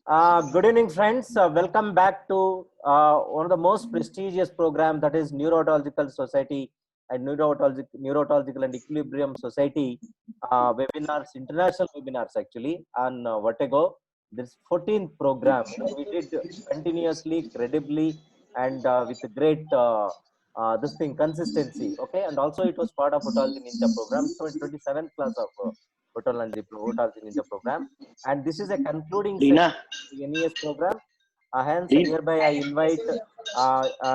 Good evening, friends. Welcome back to one of the most prestigious program, that is Neurological Society and Neurological and Equilibrium Society webinars, international webinars actually on Vertigo. This 14th program we did continuously, credibly, and with great this thing consistency. Okay, and also it was part of Otology Ninja program, 27th class of Otology Ninja program, and this is a concluding session Rina, the NES program. Hence, Rina, hereby I invite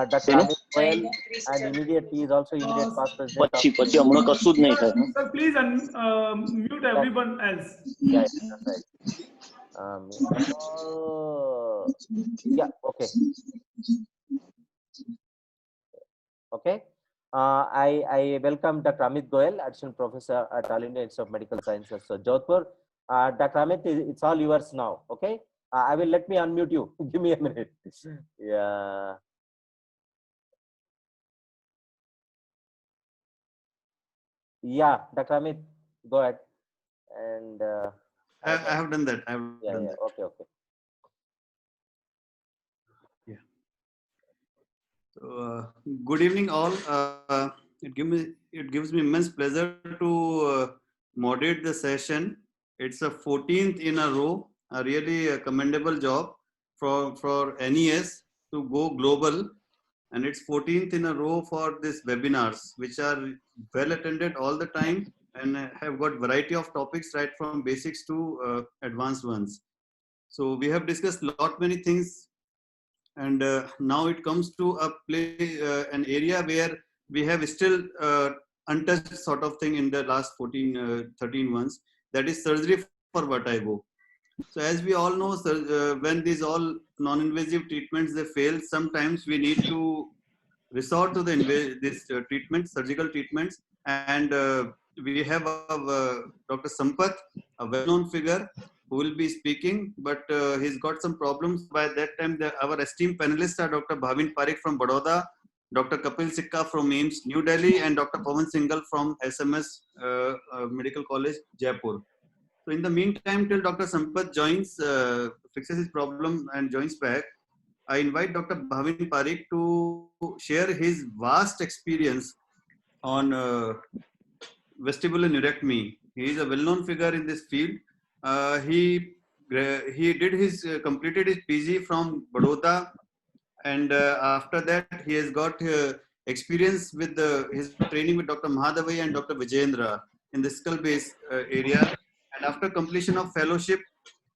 Dr. Rina, Amit Goyal, and immediate he is also immediate past president of. પછી હમણાં કશું જ નહીં થાય. Sir, please mute everyone else. Yeah, that's right. Yeah, okay. Okay. I welcome Dr. Amit Goyal, additional professor at All India Institute of Medical Sciences, so Jodhpur. Dr. Amit, it's all yours now. Okay. I will let me unmute you. Give me a minute. Yeah. Yeah, Dr. Amit, go ahead. And I have done that. I have done that. Okay, okay. Yeah. So, good evening, all. It gives me immense pleasure to moderate the session. It's a 14th in a row. A really commendable job for NES to go global, and it's 14th in a row for this webinars, which are well attended all the time and have got variety of topics right from basics to advanced ones. So we have discussed many things, and now it comes to an area where we have still untouched sort of thing in the last 13 months, that is surgery for vertigo. So as we all know, when these all non-invasive treatments they fail, sometimes we need to resort to this treatment, surgical treatments, and we have Dr. Sampath, a well-known figure, who will be speaking, but he's got some problems. By that time, our esteemed panelists are Dr. Bhavin Parikh from Baroda, Dr. Kapil Sikka from AIIMS, New Delhi, and Dr. Pawan Singhal from SMS Medical College, Jaipur. So in the meantime, till Dr. Sampath joins, fixes his problem and joins back, I invite Dr. Bhavin Parikh to share his vast experience on vestibular neurectomy. He is a well-known figure in this field. He did completed his PG from Baroda, and after that he has got experience with his training with Dr. Mahadavai and Dr. Vijayendra in the skull base area. And after completion of fellowship,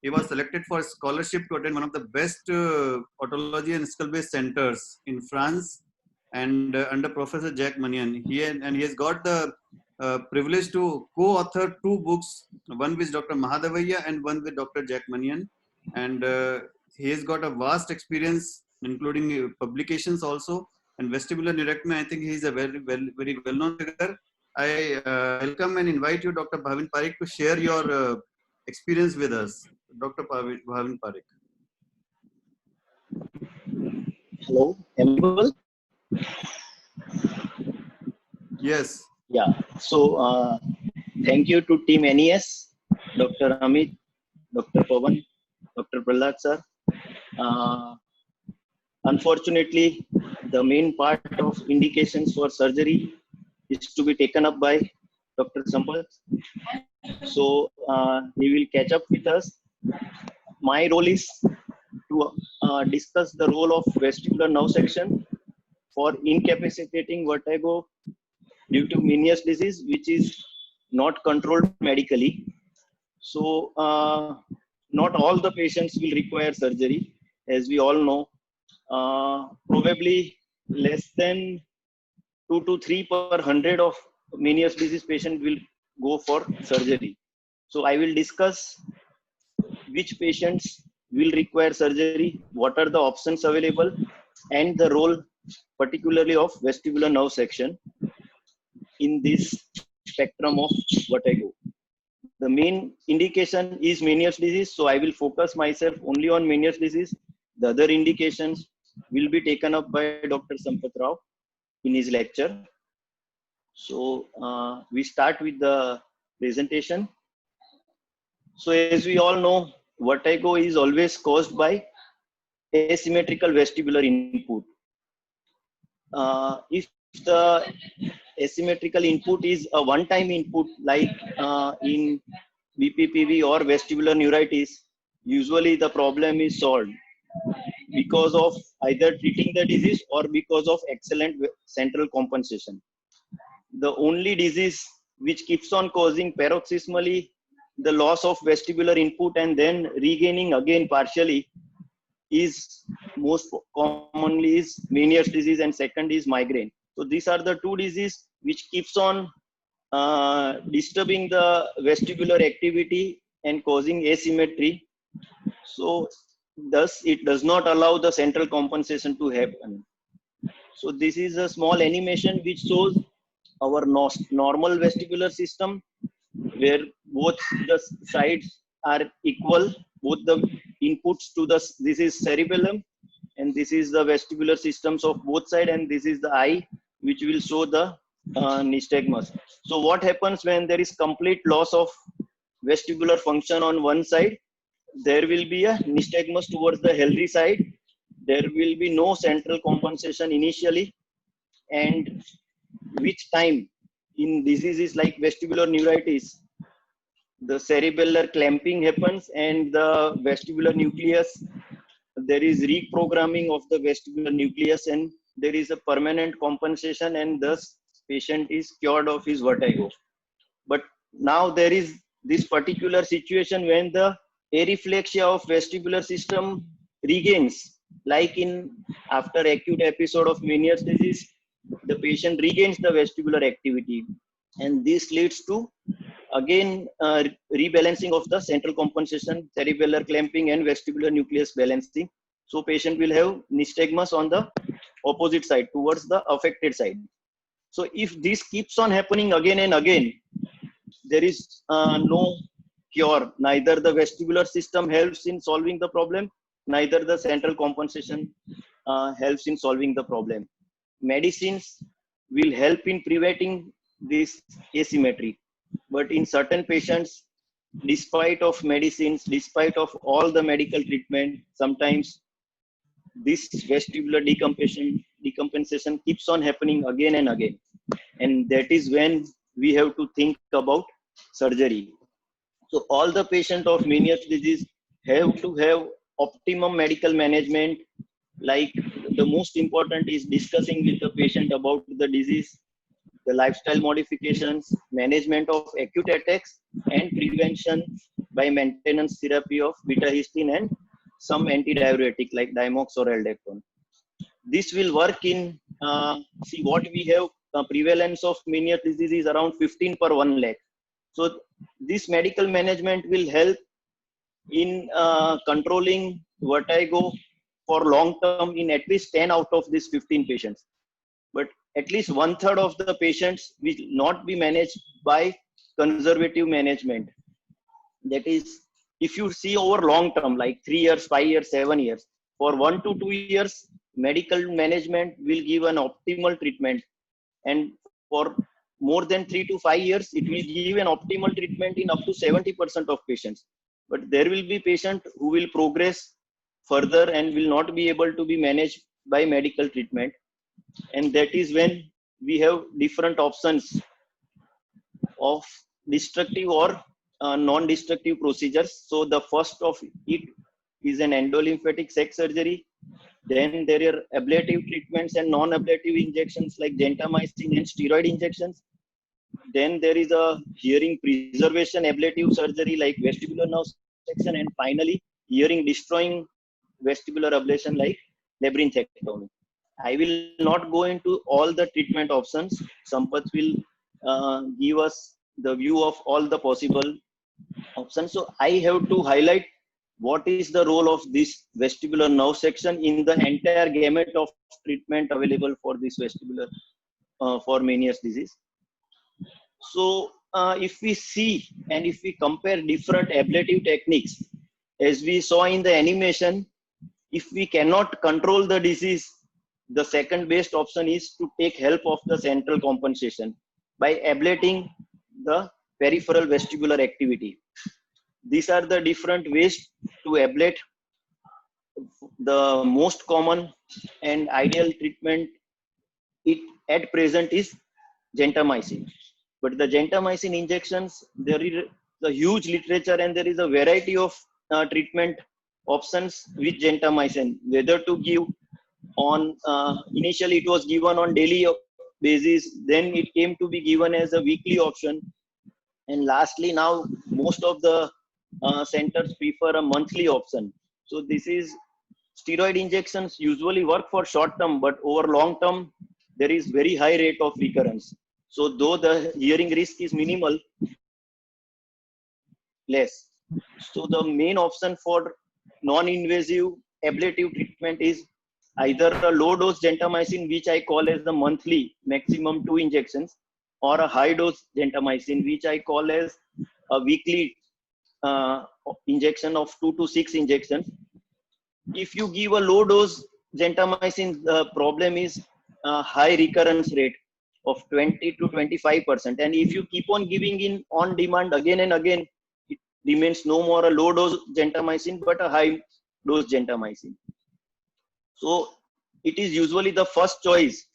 he was selected for scholarship to attend one of the best otology and skull base centers in France, and under Professor Jack Manion. He has got the privilege to co-author 2 books, one with Dr. Mahadavaiya and one with Dr. Jack Manion. And he has got a vast experience, including publications also. And vestibular neurectomy, I think he is a very well-known figure. I welcome and invite you, Dr. Bhavin Parikh, to share your experience with us. Dr. Bhavin Parikh. hello, amiable? Yes. Yeah, so thank you to Team NES, Dr. Amit, Dr. Pawan, Dr. Prahlad sir. Unfortunately, the main part of indications for surgery is to be taken up by Dr. Sampath. So he will catch up with us. My role is to discuss the role of vestibular nerve section for incapacitating vertigo due to Meniere's disease, which is not controlled medically. So not all the patients will require surgery, as we all know. Probably less than 2 to 3 per 100 of Meniere's disease patient will go for surgery. So I will discuss which patients will require surgery, what are the options available, and the role particularly of vestibular nerve section in this spectrum of vertigo. The main indication is Meniere's disease, so I will focus myself only on Meniere's disease. The other indications will be taken up by Dr. Sampath Rao in his lecture. So we start with the presentation. So as we all know, vertigo is always caused by asymmetrical vestibular input. If the asymmetrical input is a one-time input, like in BPPV or vestibular neuritis, usually the problem is solved because of either treating the disease or because of excellent central compensation. The only disease which keeps on causing paroxysmally the loss of vestibular input and then regaining again partially is most commonly is Meniere's disease, and second is migraine. So these are the two diseases which keeps on disturbing the vestibular activity and causing asymmetry. So thus it does not allow the central compensation to happen. So this is a small animation which shows our normal vestibular system, where both the sides are equal, both the inputs to this is cerebellum, and this is the vestibular systems of both sides, and this is the eye which will show the nystagmus. So what happens when there is complete loss of vestibular function on one side? There will be a nystagmus towards the healthy side. There will be no central compensation initially, and which time in diseases like vestibular neuritis, the cerebellar clamping happens and the vestibular nucleus, there is reprogramming of the vestibular nucleus, and there is a permanent compensation, and thus patient is cured of his vertigo. But now there is this particular situation when the areflexia of vestibular system regains, like in after acute episode of Meniere's disease, the patient regains the vestibular activity, and this leads to again rebalancing of the central compensation, cerebellar clamping and vestibular nucleus balancing. So patient will have nystagmus on the opposite side towards the affected side. So if this keeps on happening again and again, there is no cure. Neither the vestibular system helps in solving the problem, neither the central compensation helps in solving the problem. Medicines will help in preventing this asymmetry, but in certain patients, despite of medicines, despite of all the medical treatment, sometimes this vestibular decompensation keeps on happening again and again, and that is when we have to think about surgery. So all the patients of Meniere's disease have to have optimum medical management. Like the most important is discussing with the patient about the disease, the lifestyle modifications, management of acute attacks, and prevention by maintenance therapy of beta-histine and some antidiuretic like Diamox or Aldactone. This will work in, see what we have, prevalence of Meniere's disease is around 15 per 1 lakh. So this medical management will help in controlling vertigo for long term in at least 10 out of these 15 patients. But at least 1/3 of the patients will not be managed by conservative management. That is, if you see over long term, like 3 years, 5 years, 7 years, for 1 to 2 years, medical management will give an optimal treatment. And for more than 3 to 5 years, it will give an optimal treatment in up to 70% of patients. But there will be patients who will progress further and will not be able to be managed by medical treatment. And that is when we have different options of destructive or non-destructive procedures. So the first of it is an endolymphatic sac surgery. Then there are ablative treatments and non-ablative injections like gentamicin and steroid injections. Then there is a hearing preservation ablative surgery like vestibular nerve section, and finally hearing destroying vestibular ablation like labyrinthectomy. I will not go into all the treatment options. Sampath will give us the view of all the possible options. So I have to highlight what is the role of this vestibular nerve section in the entire gamut of treatment available for this vestibular for Meniere's disease. So if we see and if we compare different ablative techniques, as we saw in the animation, if we cannot control the disease, the second best option is to take help of the central compensation by ablating the peripheral vestibular activity. these are the different ways to ablate. The most common and ideal treatment it at present is gentamicin. But the gentamicin injections, there is a huge literature and there is a variety of treatment options with gentamicin. Whether to give on, initially it was given on daily basis, then it came to be given as a weekly option. And lastly, now most of the centers prefer a monthly option. So this is steroid injections usually work for short term, but over long term there is very high rate of recurrence. So though the hearing risk is minimal, less. So the main option for non-invasive ablative treatment is either a low dose gentamicin, which I call as the monthly maximum 2 injections, or a high dose gentamicin, which I call as a weekly injection of 2 to 6 injections. If you give a low dose gentamicin, the problem is a high recurrence rate of 20 to 25%. And if you keep on giving in on demand again and again, it remains no more a low dose gentamicin, but a high dose gentamicin. So it is usually the first choice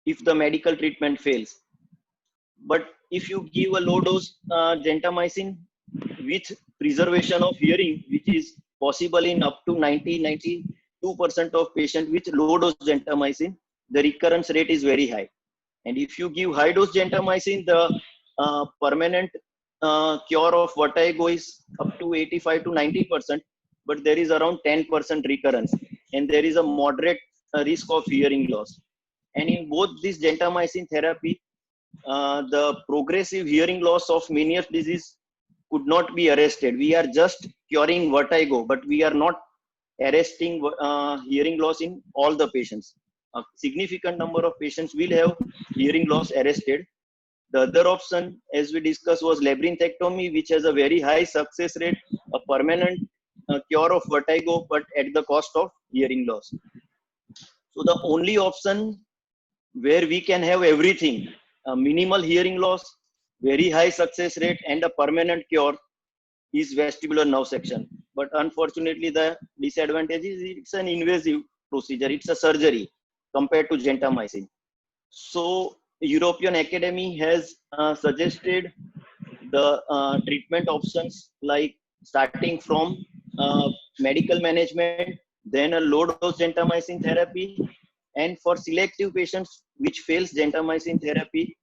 if the medical treatment fails. But if you give a low dose gentamicin with preservation of hearing, which is possible in up to 92% of patients with low dose gentamicin, the recurrence rate is very high. And if you give high dose gentamicin, the permanent cure of vertigo is up to 85 to 90%, but there is around 10% recurrence, and there is a moderate risk of hearing loss. And in both this gentamicin therapy, the progressive hearing loss of Meniere's disease could not be arrested. We are just curing vertigo, but we are not arresting hearing loss in all the patients. A significant number of patients will have hearing loss arrested. The other option, as we discussed, was labyrinthectomy, which has a very high success rate, a permanent cure of vertigo, but at the cost of hearing loss. So the only option where we can have everything, a minimal hearing loss, very high success rate, and a permanent cure, is vestibular nerve section. But unfortunately, the disadvantage is it's an invasive procedure. It's a surgery compared to gentamicin. So European Academy has suggested the treatment options like starting from medical management, then a low dose gentamicin therapy, and for selective patients which fails gentamicin therapy,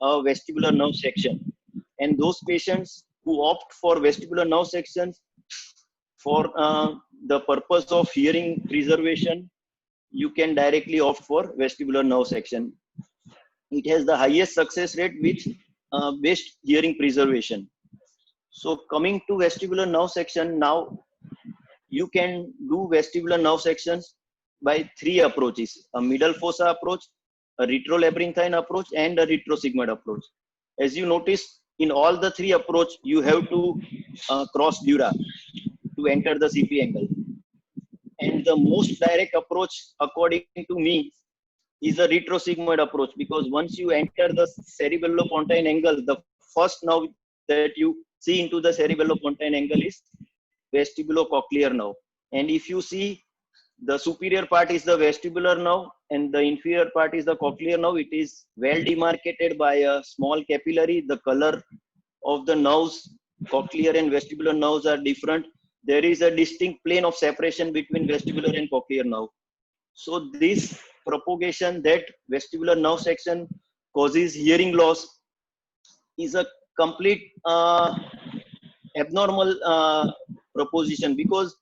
a vestibular nerve section. And those patients who opt for vestibular nerve sections for the purpose of hearing preservation, you can directly opt for vestibular nerve section. It has the highest success rate with best hearing preservation. So coming to vestibular nerve section, now you can do vestibular nerve sections by 3 approaches: a middle fossa approach, a retrolabyrinthine approach, and a retrosigmoid approach. As you notice, in all the 3 approach, you have to cross dura to enter the CP angle. And the most direct approach, according to me, is a retrosigmoid approach, because once you enter the cerebellopontine angle, the first nerve that you see into the cerebellopontine angle is vestibulocochlear nerve. And if you see, the superior part is the vestibular nerve and the inferior part is the cochlear nerve. It is well demarcated by a small capillary. The color of the nerves, cochlear and vestibular nerves, are different. There is a distinct plane of separation between vestibular and cochlear nerve. So this propagation that vestibular nerve section causes hearing loss is a complete abnormal proposition, because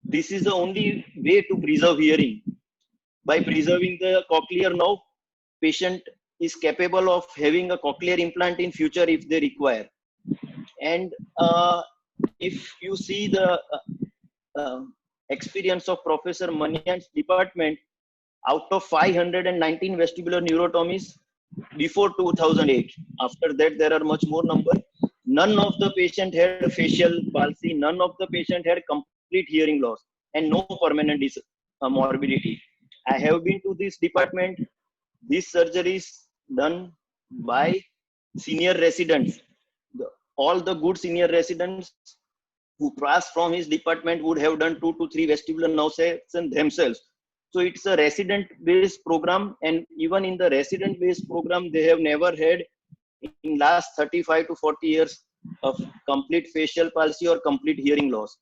this is the only way to preserve hearing. By preserving the cochlear nerve, patient is capable of having a cochlear implant in future if they require. And if you see the experience of Professor Manian's department, out of 519 vestibular neurotomies before 2008, after that there are much more number, none of the patient had facial palsy, none of the patient had complete hearing loss, and no permanent morbidity. I have been to this department. These surgeries done by senior residents. all the good senior residents who passed from his department would have done 2 to 3 vestibular nerve sections themselves. So it's a resident-based program, and even in the resident-based program, they have never had in last 35 to 40 years of complete facial palsy or complete hearing loss.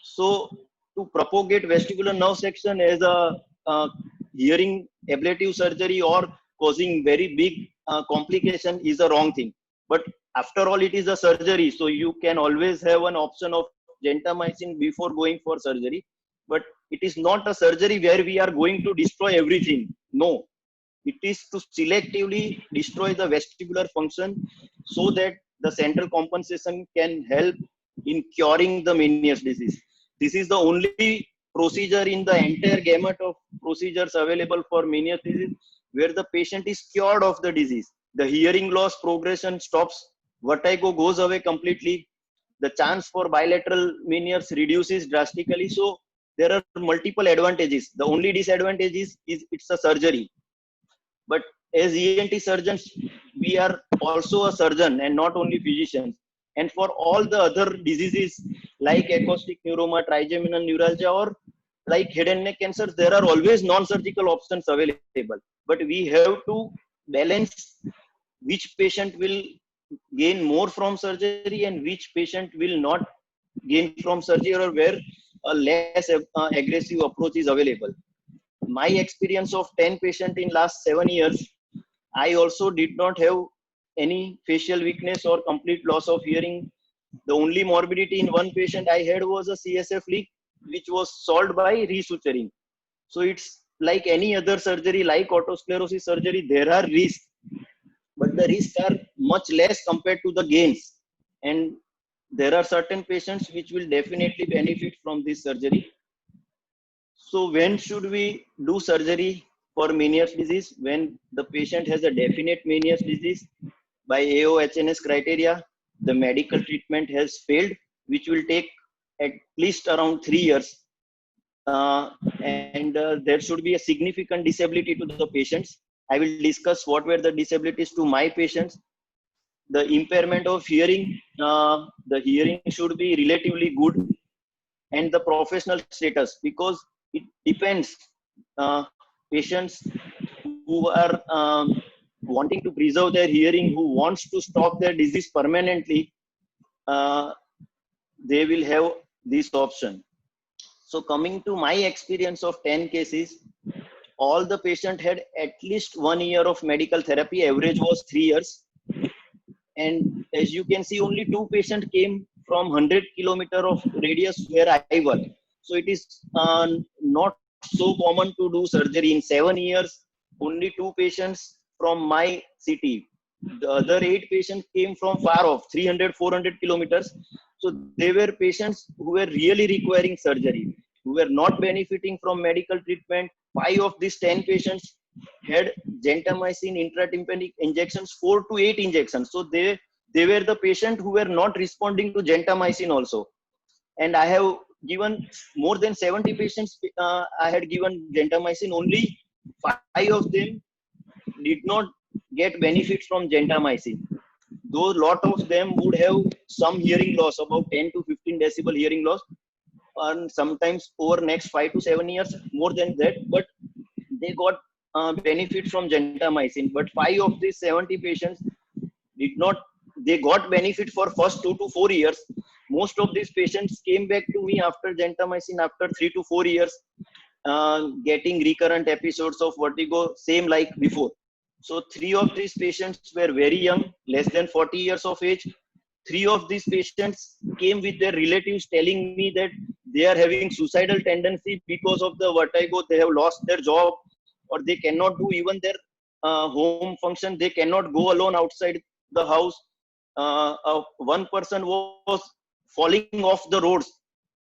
So to propagate vestibular nerve section as a hearing ablative surgery or causing very big complication is a wrong thing. But after all, it is a surgery, so you can always have an option of gentamicin before going for surgery. But it is not a surgery where we are going to destroy everything. No, it is to selectively destroy the vestibular function so that the central compensation can help in curing the Meniere's disease. This is the only procedure in the entire gamut of procedures available for Meniere's disease where the patient is cured of the disease. The hearing loss progression stops, vertigo goes away completely, the chance for bilateral Meniere's reduces drastically. So there are multiple advantages. The only disadvantage is it's a surgery. But as ENT surgeons, we are also a surgeon and not only physicians. And for all the other diseases like acoustic neuroma, trigeminal neuralgia, or like head and neck cancers, there are always non-surgical options available. But we have to balance which patient will gain more from surgery and which patient will not gain from surgery, or where a less aggressive approach is available. My experience of 10 patients in last 7 years, I also did not have any facial weakness or complete loss of hearing. The only morbidity in one patient I had was a CSF leak, which was solved by resuturing. So it's like any other surgery, like otosclerosis surgery, there are risks, but the risks are much less compared to the gains. And there are certain patients which will definitely benefit from this surgery. So when should we do surgery for Meniere's disease? When the patient has a definite Meniere's disease by AO-HNS criteria, the medical treatment has failed, which will take at least around 3 years. And there should be a significant disability to the patients. I will discuss what were the disabilities to my patients. The impairment of hearing, the hearing should be relatively good, and the professional status, because it depends. Patients who are wanting to preserve their hearing, who wants to stop their disease permanently, they will have this option. So coming to my experience of 10 cases, all the patient had at least 1 year of medical therapy. Average was 3 years. And as you can see, only 2 patients came from 100 kilometer of radius where I work. So it is not so common to do surgery. In 7 years, only 2 patients from my city. The other 8 patients came from far off, 300, 400 kilometers. So they were patients who were really requiring surgery, who were not benefiting from medical treatment. 5 of these 10 patients had gentamicin intratympanic injections, 4 to 8 injections. So they were the patient who were not responding to gentamicin also. And I have given more than 70 patients, I had given gentamicin. Only 5 of them did not get benefit from gentamicin. Though lot of them would have some hearing loss, about 10 to 15 decibel hearing loss, and sometimes over next 5 to 7 years, more than that, but they got benefit from gentamicin. But 5 of these 70 patients did not, they got benefit for first 2 to 4 years. Most of these patients came back to me after gentamicin after 3 to 4 years, getting recurrent episodes of vertigo, same like before. So 3 of these patients were very young, less than 40 years of age. 3 of these patients came with their relatives telling me that they are having suicidal tendency because of the vertigo. They have lost their job, or they cannot do even their home function. They cannot go alone outside the house. One person was falling off the roads,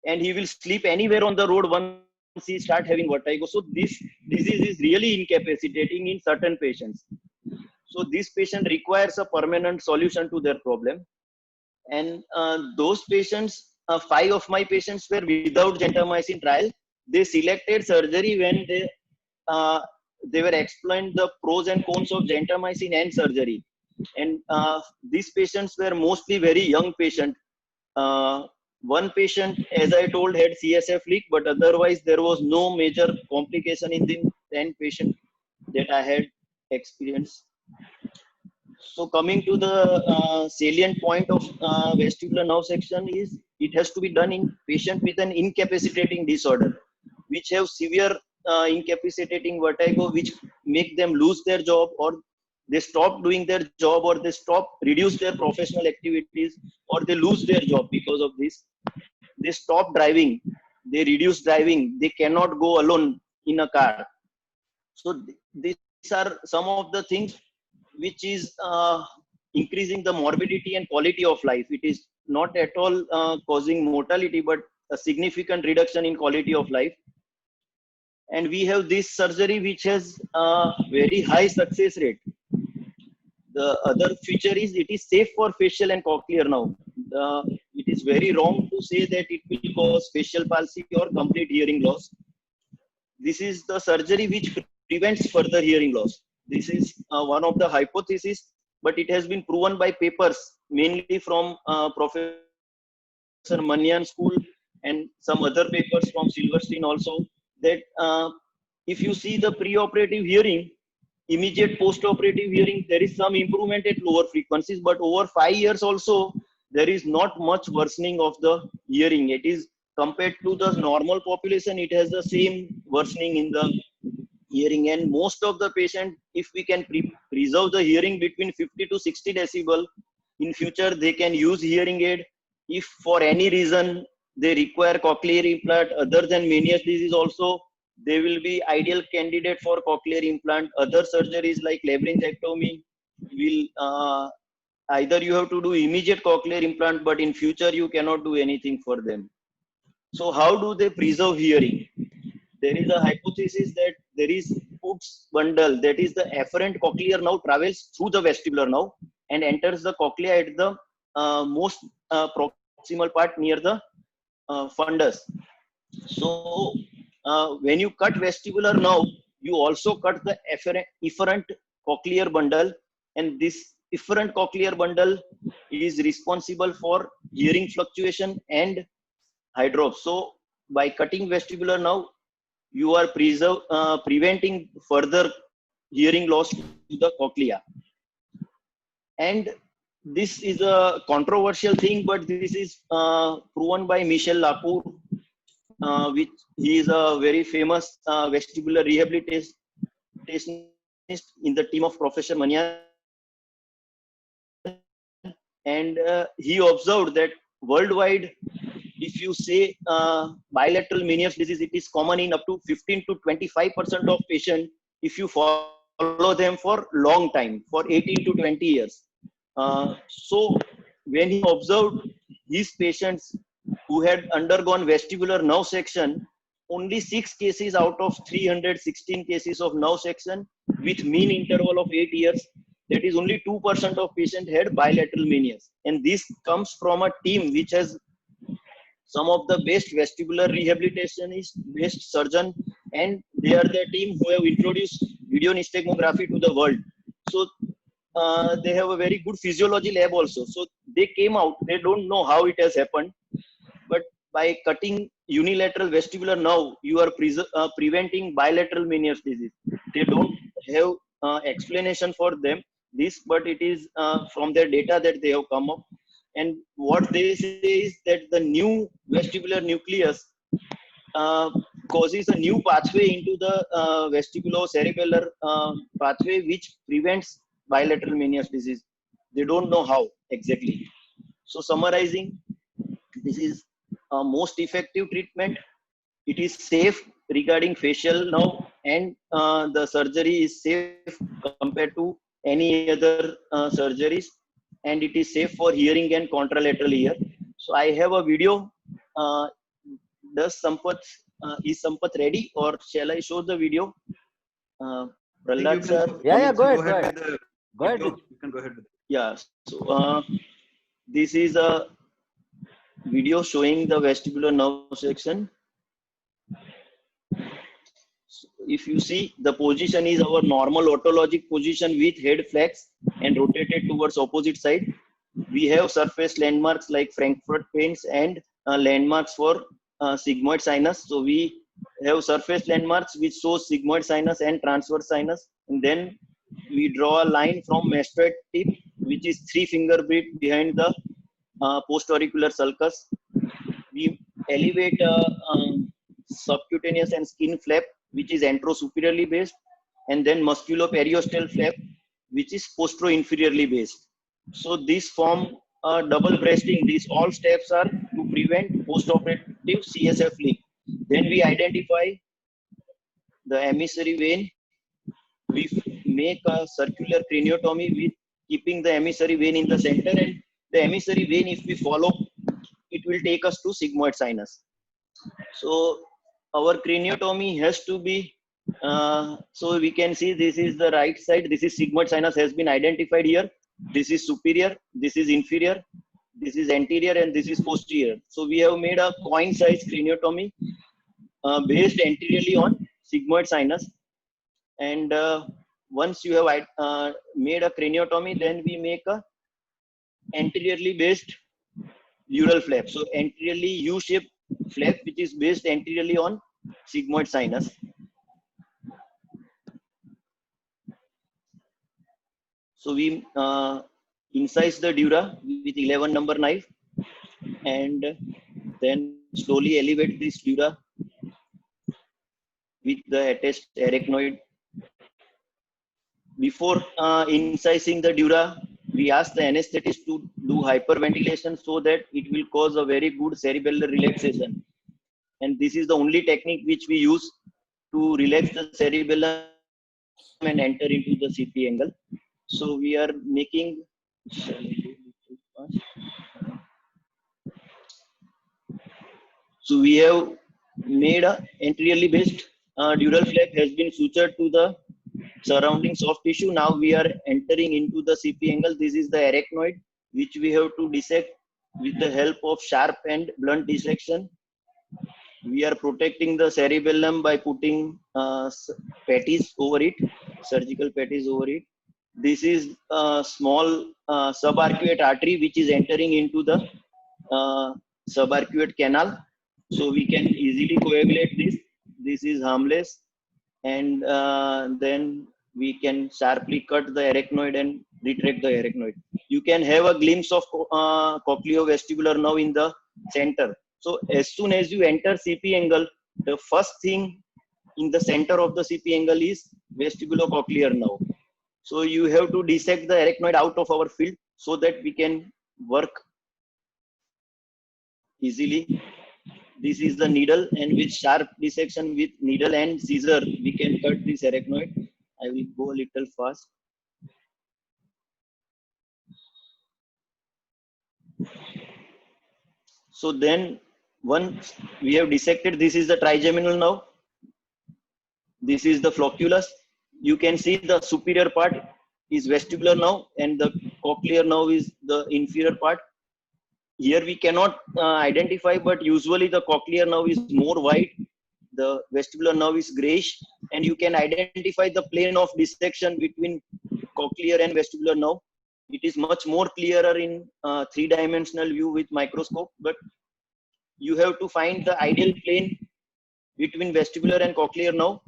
and he will sleep anywhere on the road once he start having vertigo. So this disease is really incapacitating in certain patients. So this patient requires a permanent solution to their problem. And those patients, 5 of my patients were without gentamicin trial. They selected surgery when they were explained the pros and cons of gentamicin and surgery. And these patients were mostly very young patients. One patient, as I told, had CSF leak, but otherwise there was no major complication in the 10 patients that I had experienced. So coming to the salient point of vestibular nerve section is it has to be done in patient with an incapacitating disorder, which have severe incapacitating vertigo, which make them lose their job, or they stop doing their job, or they reduce their professional activities, or they lose their job because of this. They stop driving, they reduce driving, they cannot go alone in a car. So these are some of the things which is increasing the morbidity and quality of life. It is not at all causing mortality, but a significant reduction in quality of life. And we have this surgery which has a very high success rate. The other feature is it is safe for facial and cochlear now. It is very wrong to say that it will cause facial palsy or complete hearing loss. This is the surgery which prevents further hearing loss. This is one of the hypotheses, but it has been proven by papers, mainly from Professor Manyan School and some other papers from Silverstein also, that if you see the preoperative hearing, immediate post-operative hearing, there is some improvement at lower frequencies, but over 5 years also, there is not much worsening of the hearing. It is compared to the normal population, it has the same worsening in the hearing. And most of the patient, if we can preserve the hearing between 50 to 60 decibel, in future they can use hearing aid. If for any reason they require cochlear implant other than Meniere's disease also, they will be ideal candidate for cochlear implant. Other surgeries like labyrinthectomy will either you have to do immediate cochlear implant, but in future you cannot do anything for them. So how do they preserve hearing? There is a hypothesis that there is Putz bundle, that is the afferent cochlear nerve travels through the vestibular nerve and enters the cochlea at the most proximal part near the fundus. So when you cut vestibular nerve, you also cut the efferent cochlear bundle, and this efferent cochlear bundle is responsible for hearing fluctuation and hydrops. So by cutting vestibular nerve, you are preventing further hearing loss to the cochlea. And this is a controversial thing, but this is proven by Michel Lacour, which he is a very famous vestibular rehabilitationist in the team of Professor Manyan. And he observed that worldwide, if you say bilateral Meniere's disease, it is common in up to 15 to 25% of patients if you follow them for long time, for 18 to 20 years. So when he observed his patients who had undergone vestibular nerve section, only 6 cases out of 316 cases of nerve section with mean interval of 8 years, that is only 2% of patients had bilateral Meniere's. And this comes from a team which has some of the best vestibular rehabilitationist, best surgeon, and they are the team who have introduced video nystagmography to the world. So they have a very good physiology lab also. So they came out, they don't know how it has happened, but by cutting unilateral vestibular nerve, you are preventing bilateral Meniere's disease. They don't have explanation for them this, but it is from their data that they have come up. And what they say is that the new vestibular nucleus causes a new pathway into the vestibulocerebellar pathway, which prevents bilateral Meniere's disease. They don't know how exactly. So summarizing, this is a most effective treatment. It is safe regarding facial nerve, and the surgery is safe compared to any other surgeries, and it is safe for hearing and contralateral ear. So I have a video. Does Sampath, is Sampath ready, or shall I show the video? Prahlad sir. Yeah, go ahead. with the Go ahead. video. You can go ahead with it. Yeah. So this is a video showing the vestibular nerve section. If you see, the position is our normal autologic position with head flex and rotated towards opposite side. We have surface landmarks like Frankfurt panes and landmarks for sigmoid sinus. So we have surface landmarks which shows sigmoid sinus and transverse sinus. And then we draw a line from mastoid tip, which is 3 finger width behind the postauricular sulcus. We elevate subcutaneous and skin flap, which is anterosuperiorly based, and then musculoperiosteal flap, which is postero-inferiorly based. So this form double breasting. These all steps are to prevent postoperative CSF leak. Then we identify the emissary vein. We make a circular craniotomy with keeping the emissary vein in the center, and the emissary vein, if we follow, it will take us to sigmoid sinus. So our craniotomy has to be, so we can see this is the right side. This is sigmoid sinus has been identified here. This is superior, this is inferior, this is anterior, and this is posterior. So we have made a coin size craniotomy based anteriorly on sigmoid sinus. And once you have made a craniotomy, then we make a anteriorly based dural flap. So anteriorly U-shaped flap, which is based anteriorly on sigmoid sinus. So we incise the dura with 11 number knife, and then slowly elevate this dura with the attached arachnoid. Before incising the dura, we ask the anesthetist to do hyperventilation so that it will cause a very good cerebellar relaxation. And this is the only technique which we use to relax the cerebellum and enter into the CP angle. So we are making, so we have made a anteriorly based dural flap has been sutured to the surrounding soft tissue. Now we are entering into the CP angle. This is the arachnoid, which we have to dissect with the help of sharp and blunt dissection. We are protecting the cerebellum by putting patties over it, surgical patties over it. This is a small subarcuate artery which is entering into the subarcuate canal. So we can easily coagulate this. This is harmless. And then we can sharply cut the arachnoid and retract the arachnoid. You can have a glimpse of cochleovestibular nerve in the center. So as soon as you enter CP angle, the first thing in the center of the CP angle is vestibulocochlear nerve. So you have to dissect the arachnoid out of our field so that we can work easily. This is the needle, and with sharp dissection with needle and scissor, we can cut this arachnoid. I will go a little fast. So then once we have dissected, this is the trigeminal nerve. This is the flocculus. You can see the superior part is vestibular nerve and the cochlear nerve is the inferior part. Here we cannot identify, but usually the cochlear nerve is more white, the vestibular nerve is grayish, and you can identify the plane of dissection between cochlear and vestibular nerve. It is much more clearer in three-dimensional view with microscope, but you have to find the ideal plane between vestibular and cochlear nerve.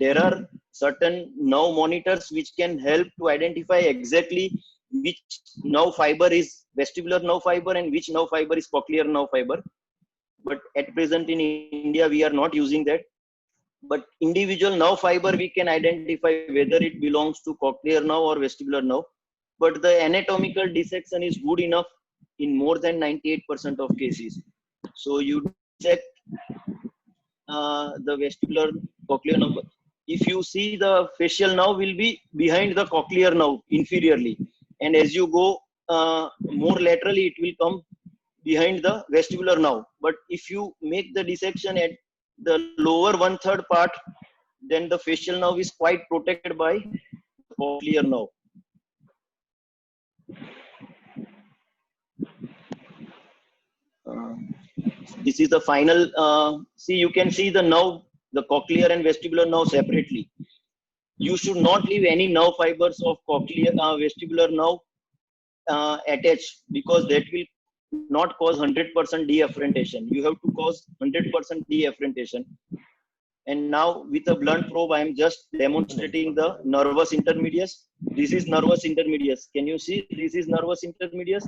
There are certain nerve monitors which can help to identify exactly which nerve fiber is vestibular nerve fiber and which nerve fiber is cochlear nerve fiber. But at present in India, we are not using that. But individual nerve fiber, we can identify whether it belongs to cochlear nerve or vestibular nerve. But the anatomical dissection is good enough in more than 98% of cases. So you dissect the vestibular cochlear nerve. If you see, the facial nerve will be behind the cochlear nerve inferiorly. And as you go more laterally, it will come behind the vestibular nerve. But if you make the dissection at the lower 1/3 part, then the facial nerve is quite protected by the cochlear nerve. This is the final, see, you can see the nerve the cochlear and vestibular nerve separately. You should not leave any nerve fibers of cochlear vestibular nerve attached, because that will not cause 100% deafferentation. You have to cause 100% deafferentation. And now with a blunt probe, I am just demonstrating the nervous intermedius. This is nervous intermedius. Can you see? This is nervous intermedius,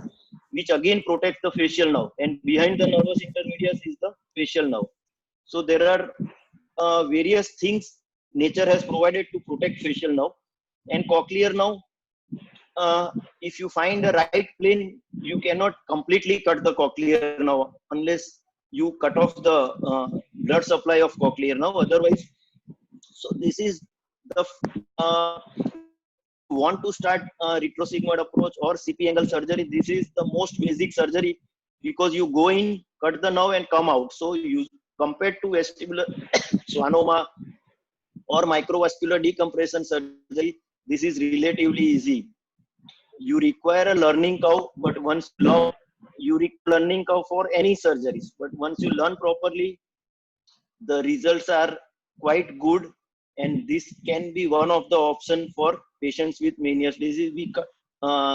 which again protects the facial nerve. And behind the nervous intermedius is the facial nerve. So there are various things nature has provided to protect facial nerve. And cochlear nerve, if you find a right plane, you cannot completely cut the cochlear nerve unless you cut off the blood supply of cochlear nerve. Otherwise, so this is the want to start retrosigmoid approach or CP angle surgery. This is the most basic surgery, because you go in, cut the nerve, and come out. So you compared to vestibular schwannoma or microvascular decompression surgery, this is relatively easy. You require a learning curve, but once you require learning curve for any surgeries. But once you learn properly, the results are quite good, and this can be one of the option for patients with Meniere's disease. We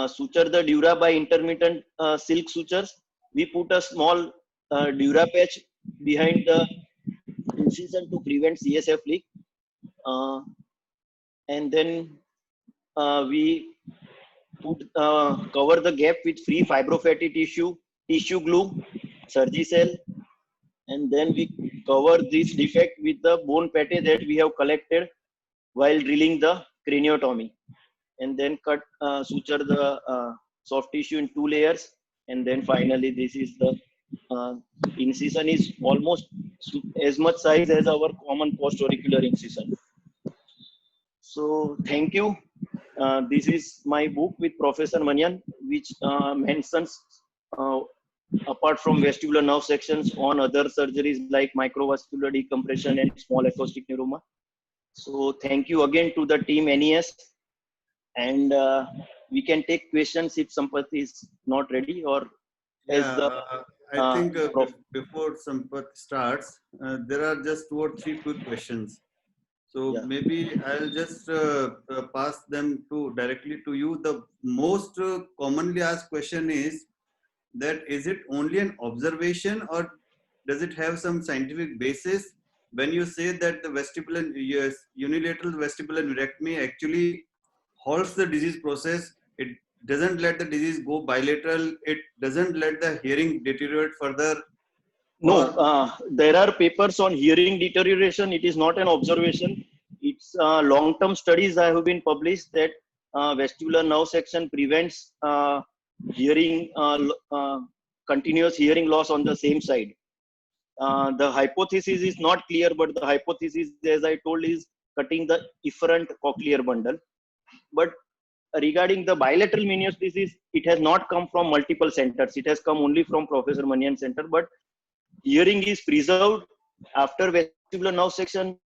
suture the dura by intermittent silk sutures. We put a small dura patch behind the incision to prevent CSF leak, and then we cover the gap with free fibrofatty tissue glue, Surgicel, and then we cover this defect with the bone pate that we have collected while drilling the craniotomy, and then suture the soft tissue in 2 layers, and then finally this is the incision is almost as much size as our common post-auricular incision. So thank you. This is my book with Professor Manian, which mentions apart from vestibular nerve sections on other surgeries like microvascular decompression and small acoustic neuroma. So thank you again to the team NES, and we can take questions if Sampath is not ready, or as the I think before Sampath starts, there are just 2 or 3 quick questions. So Yeah. maybe I'll just pass them directly to you. The most commonly asked question is that is it only an observation, or does it have some scientific basis when you say that the unilateral vestibular neurectomy actually halts the disease process? It doesn't let the disease go bilateral. It doesn't let the hearing deteriorate further. No, there are papers on hearing deterioration. It is not an observation. It's long-term studies that have been published that vestibular nerve section prevents hearing, continuous hearing loss on the same side. The hypothesis is not clear, but the hypothesis, as I told, is cutting the efferent cochlear bundle. But regarding the bilateral Meniere's disease, it has not come from multiple centers. It has come only from Professor Manian Center. But hearing is preserved after vestibular nerve section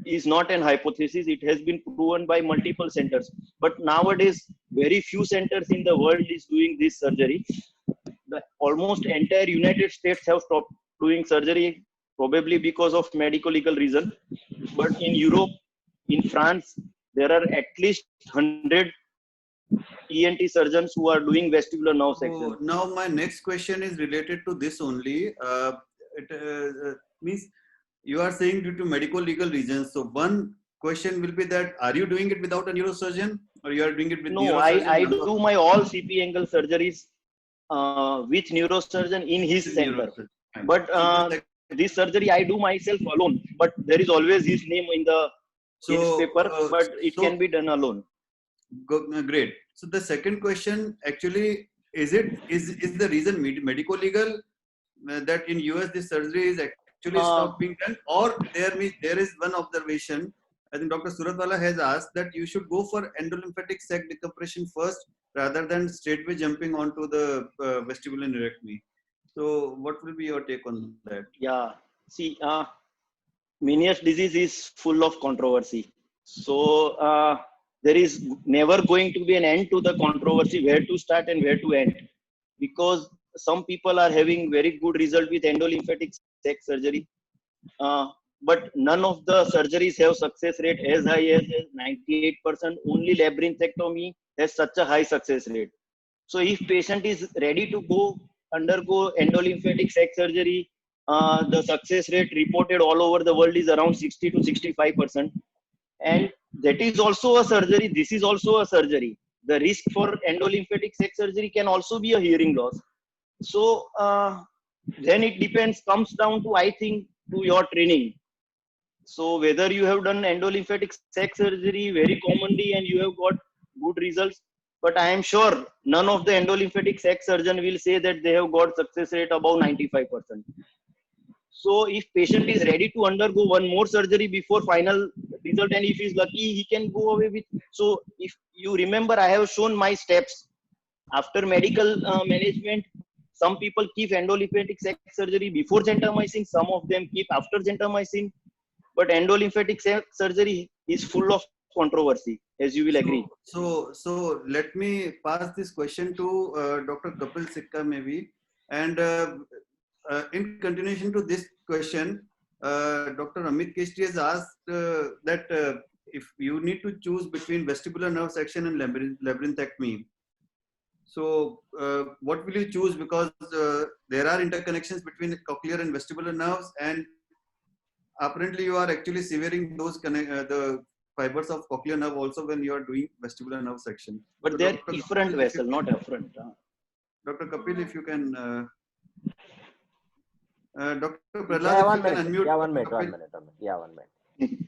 is not an hypothesis. It has been proven by multiple centers. But nowadays, very few centers in the world is doing this surgery. The almost entire United States have stopped doing surgery, probably because of medical legal reason. But in Europe, in France, there are at least 100 ENT surgeons who are doing vestibular nerve section. So now my next question is related to this only. It means you are saying due to medical legal reasons. So one question will be that, are you doing it without a neurosurgeon, or you are doing it with No, neurosurgeon? I do my all CP angle surgeries with neurosurgeon in his center. But this surgery I do myself alone. But there is always his name in the paper, but it can be done alone. Great. So the second question actually is the reason medical legal that in US this surgery is actually stopped being done, or there is one observation. I think Dr. Suratwala has asked that you should go for endolymphatic sac decompression first rather than straightway jumping onto the vestibular neurectomy. So what will be your take on that? Yeah, see, Meniere's disease is full of controversy. So there is never going to be an end to the controversy, where to start and where to end. Because some people are having very good result with endolymphatic sac surgery. but none of the surgeries have success rate as high as 98%. Only labyrinthectomy has such a high success rate. So if patient is ready to undergo endolymphatic sac surgery, the success rate reported all over the world is around 60 to 65%. And that is also a surgery. This is also a surgery. The risk for endolymphatic sac surgery can also be a hearing loss. So then it comes down to, I think, to your training. So whether you have done endolymphatic sac surgery very commonly and you have got good results, but I am sure none of the endolymphatic sac surgeon will say that they have got success rate above 95%. So if patient is ready to undergo one more surgery before final result, and if he is lucky, he can go away with. So if you remember, I have shown my steps after medical management. Some people keep endolymphatic sac surgery before gentamicin. Some of them keep after gentamicin. But endolymphatic sac surgery is full of controversy, as you will agree. So let me pass this question to Dr. Kapil Sikka maybe. And in continuation to this question, Dr. Amit Keshri has asked that if you need to choose between vestibular nerve section and labyrinthectomy, so what will you choose? Because there are interconnections between cochlear and vestibular nerves, and apparently you are actually severing those the fibers of cochlear nerve also when you are doing vestibular nerve section. But So they're Dr. efferent Kapil, vessel, not afferent. Dr. Kapil, if you can, Dr. Yeah, Prahlad, if one you can minute. unmute. Yeah, Dr. Kapil. Yeah, 1 minute.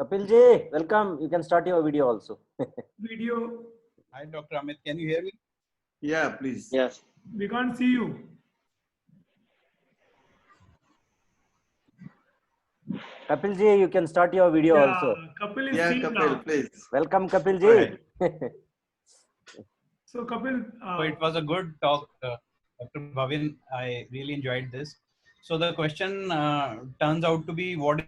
Kapil ji, welcome. You can start your video also. Video, Hi, Dr. Amit. Can you hear me? Yeah, please. Yes. we can't see you. Kapil ji, you can start your video also. Kapil is Yeah, seen Kapil, now. please. Welcome, Kapil Go ahead. ji. So Kapil, So it was a good talk, Dr. Bhavin. I really enjoyed this. So the question turns out to be, what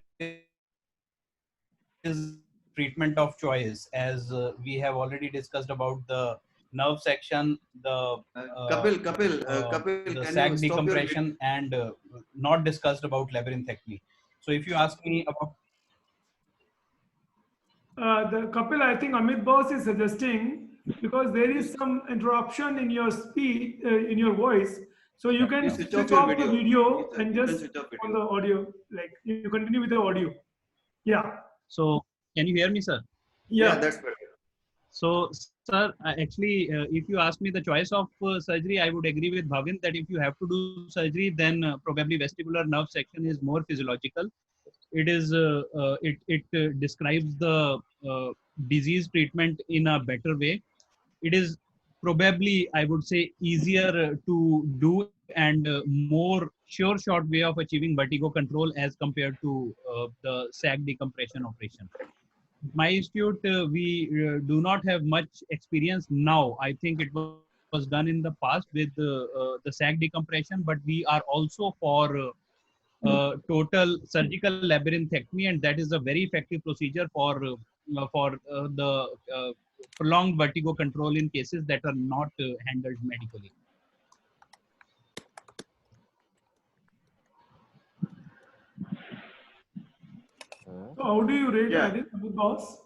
is treatment of choice? As we have already discussed about the nerve section, the Kapil, the can you sac stop your decompression, and not discussed about labyrinthectomy. So if you ask me about the Kapil, I think Amit Boss is suggesting, because there is some interruption in your speech, in your voice. So you can Please switch off the video Yes, and you can just switch off on video. the audio. Like you continue with the audio. Yeah. so can you hear me, sir? Yeah, Yeah. that's better. So, sir, actually, if you ask me the choice of surgery, I would agree with Bhavin that if you have to do surgery, then probably vestibular nerve section is more physiological. It is it describes the disease treatment in a better way. It is probably, I would say, easier to do and more sure shot way of achieving vertigo control as compared to the sac decompression operation. My institute, we do not have much experience now. I think it was done in the past with the sac decompression, but we are also for total surgical labyrinthectomy, and that is a very effective procedure for the prolonged vertigo control in cases that are not handled medically. So how do you rate Yeah. Amit Boss?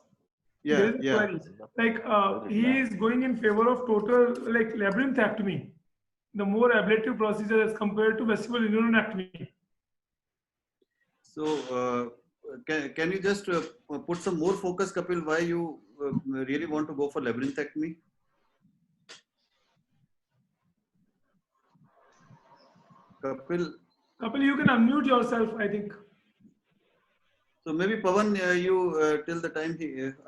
Yeah, There is a yeah. query. Like he is going in favor of total like labyrinthectomy, the more ablative procedure as compared to vestibular neuronectomy. So, can you just put some more focus, Kapil, why you really want to go for labyrinthectomy? Kapil, Kapil, you can unmute yourself, I think. so maybe Pawan, you till the time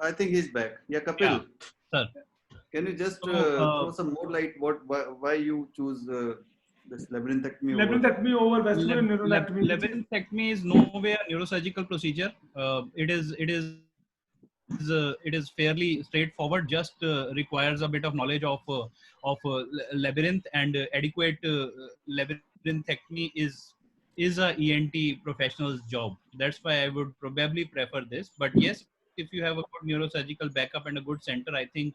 I think he's back. Yeah, Kapil. Yeah, sir. Can you just So, throw some more light why you choose this labyrinthectomy? Labyrinthectomy over vestibular neuronectomy. Labyrinthectomy is no way a neurosurgical procedure. It is fairly straightforward. Just requires a bit of knowledge of labyrinth, and adequate labyrinthectomy is a ENT professional's job. That's why I would probably prefer this. But yes, if you have a good neurosurgical backup and a good center, I think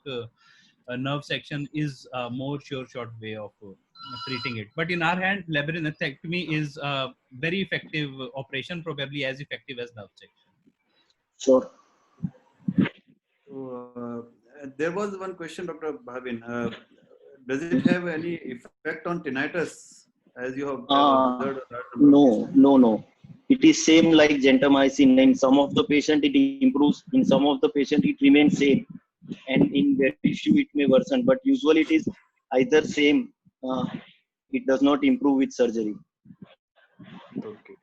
nerve section is a more sure shot way of treating it. But in our hand, labyrinthectomy is a very effective operation, probably as effective as nerve section. Sure. So, there was one question, Dr. Bhavin. Does it have any effect on tinnitus, as you have observed? No, no, no. It is same like gentamicin. In some of the patient it improves, in some of the patient it remains same, and in very few it may worsen. But usually it is either same. It does not improve with surgery. Okay.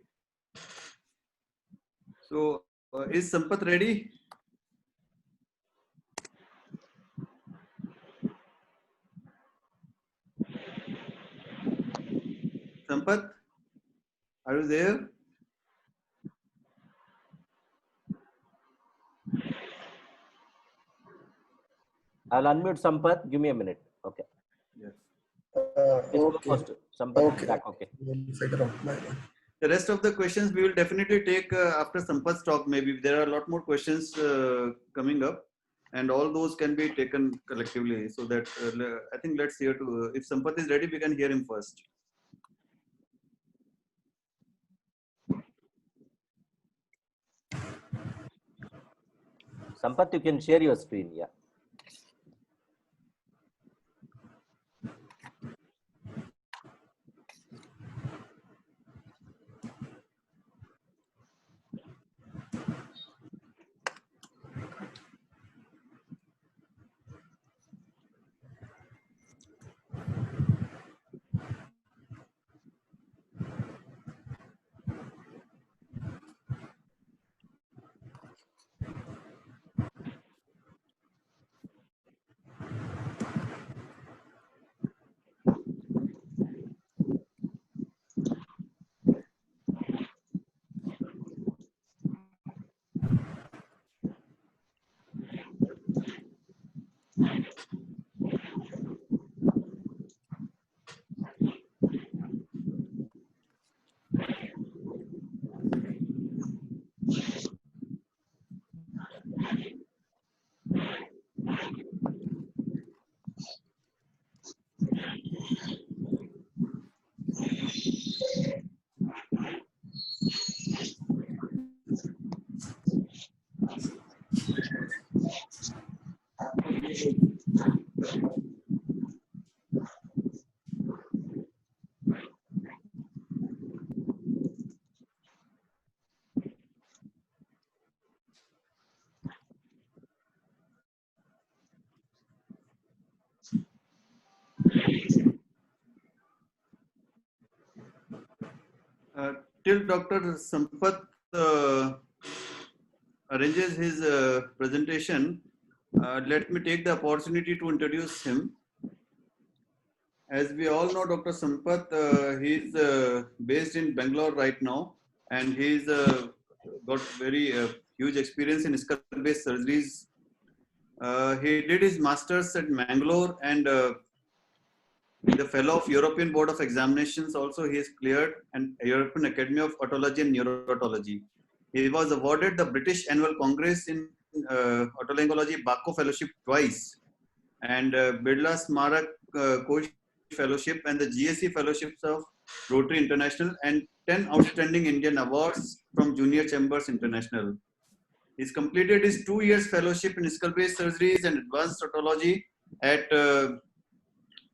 So, is Sampath ready? Sampath, are you there? I'll unmute Sampath. Give me a minute. Okay. Yes. Okay. Sampath is back. Okay. We'll figure out. Bye. The rest of the questions we will definitely take after Sampath's talk. Maybe there are a lot more questions coming up, and all those can be taken collectively. So that I think let's hear to if Sampath is ready, we can hear him first. Sampath, you can share your screen. Yeah. Till Dr. Sampath arranges his presentation, let me take the opportunity to introduce him. As we all know, Dr. Sampath, he's based in Bangalore right now, and he's got very huge experience in skull-based surgeries. He did his master's at Mangalore, and the fellow of European Board of Examinations also he is cleared, and European Academy of Otology and Neurotology. He was awarded the British Annual Congress in Otolaryngology Bako Fellowship twice, and Birla Smarak Kosh Fellowship and the GSE Fellowships of Rotary International, and 10 outstanding Indian awards from Junior Chambers International. He's completed his 2 years fellowship in skull-based surgeries and advanced otology at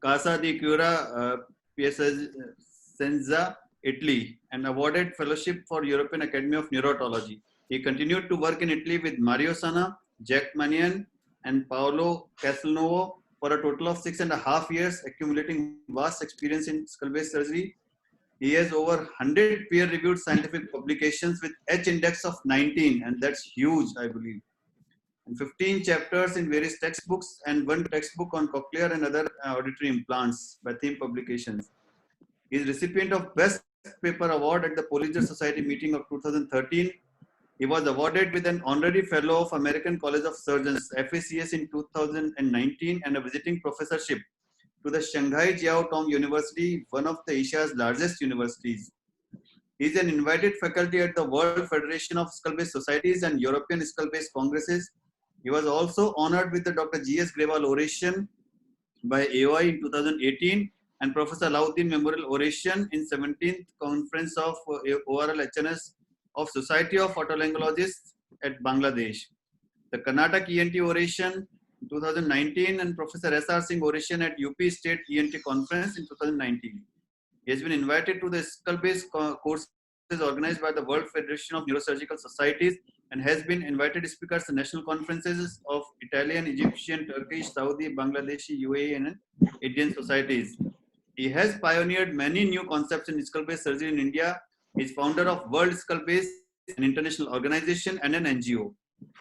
Casa di Cura, Piacenza, Italy, and awarded fellowship for European Academy of Neurotology. He continued to work in Italy with Mario Sana, Jack Manian, and Paolo Castelnuovo for a total of 6.5 years, accumulating vast experience in skull-based surgery. He has over 100 peer-reviewed scientific publications with H-index of 19, and that's huge, I believe. And 15 chapters in various textbooks, and 1 textbook on cochlear and other auditory implants by Theme Publications. He is recipient of Best Paper Award at the Polydor Society meeting of 2013. He was awarded with an honorary fellow of American College of Surgeons, FACS, in 2019, and a visiting professorship to the Shanghai Jiao Tong University, one of the Asia's largest universities. He is an invited faculty at the World Federation of Skull-Based Societies and European Skull-Based Congresses. He was also honored with the Dr. G.S. Grewal Oration by AOI in 2018 and Professor Alauddin Memorial Oration in 17th Conference of ORL HNS of Society of Otolaryngologists at Bangladesh. The Karnataka ENT Oration in 2019 and Professor S.R. Singh Oration at UP State ENT Conference in 2019. He has been invited to the skull-based courses organized by the World Federation of Neurosurgical Societies and has been invited speakers at national conferences of Italian, Egyptian, Turkish, Saudi, Bangladeshi, UAE, and Indian societies. He has pioneered many new concepts in skull-based surgery in India. He is founder of World Skull-Based, an international organization and an NGO.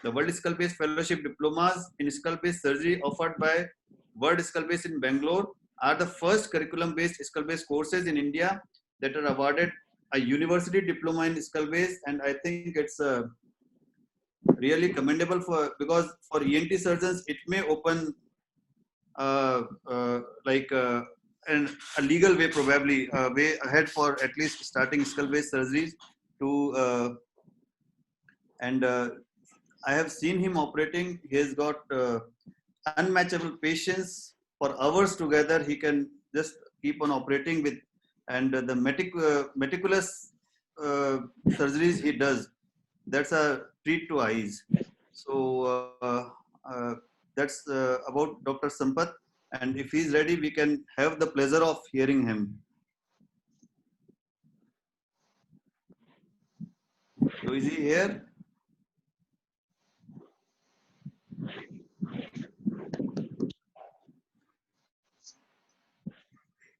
The World Skull-Based Fellowship Diplomas in Skull-Based Surgery offered by World Skull-Based in Bangalore are the first curriculum-based skull-based courses in India that are awarded a university diploma in skull-based, and I think it's really commendable because for ENT surgeons it may open a legal way, probably a way ahead for at least starting skull-based surgeries to and I have seen him operating. He has got unmatchable patience for hours together. He can just keep on operating with, and the meticulous surgeries he does, that's a treat to eyes. So that's about Dr. Sampath, and if he's ready, we can have the pleasure of hearing him. So is he here?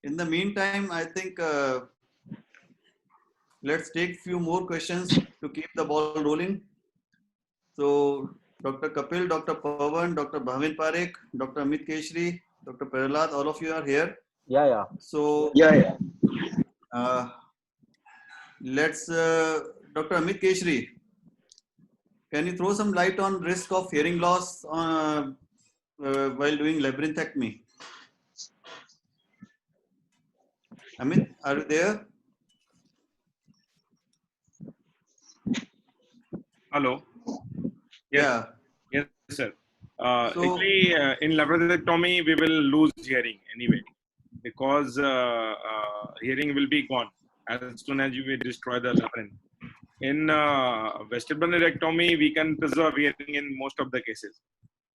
In the meantime, I think let's take few more questions to keep the ball rolling. So Dr. Kapil, Dr. Pawan, Dr. Bhavin Parekh, Dr. Amit Keshri, Dr. Prahlad, all of you are here. Yeah. So let's Dr. Amit Keshri, can you throw some light on risk of hearing loss while doing labyrinthectomy? Amit, are you there? Hello. Yeah. Yes, sir. So- Actually, in labyrinthectomy, we will lose hearing anyway, because hearing will be gone as soon as you will destroy the labyrinth. In vestibulonerectomy, we can preserve hearing in most of the cases.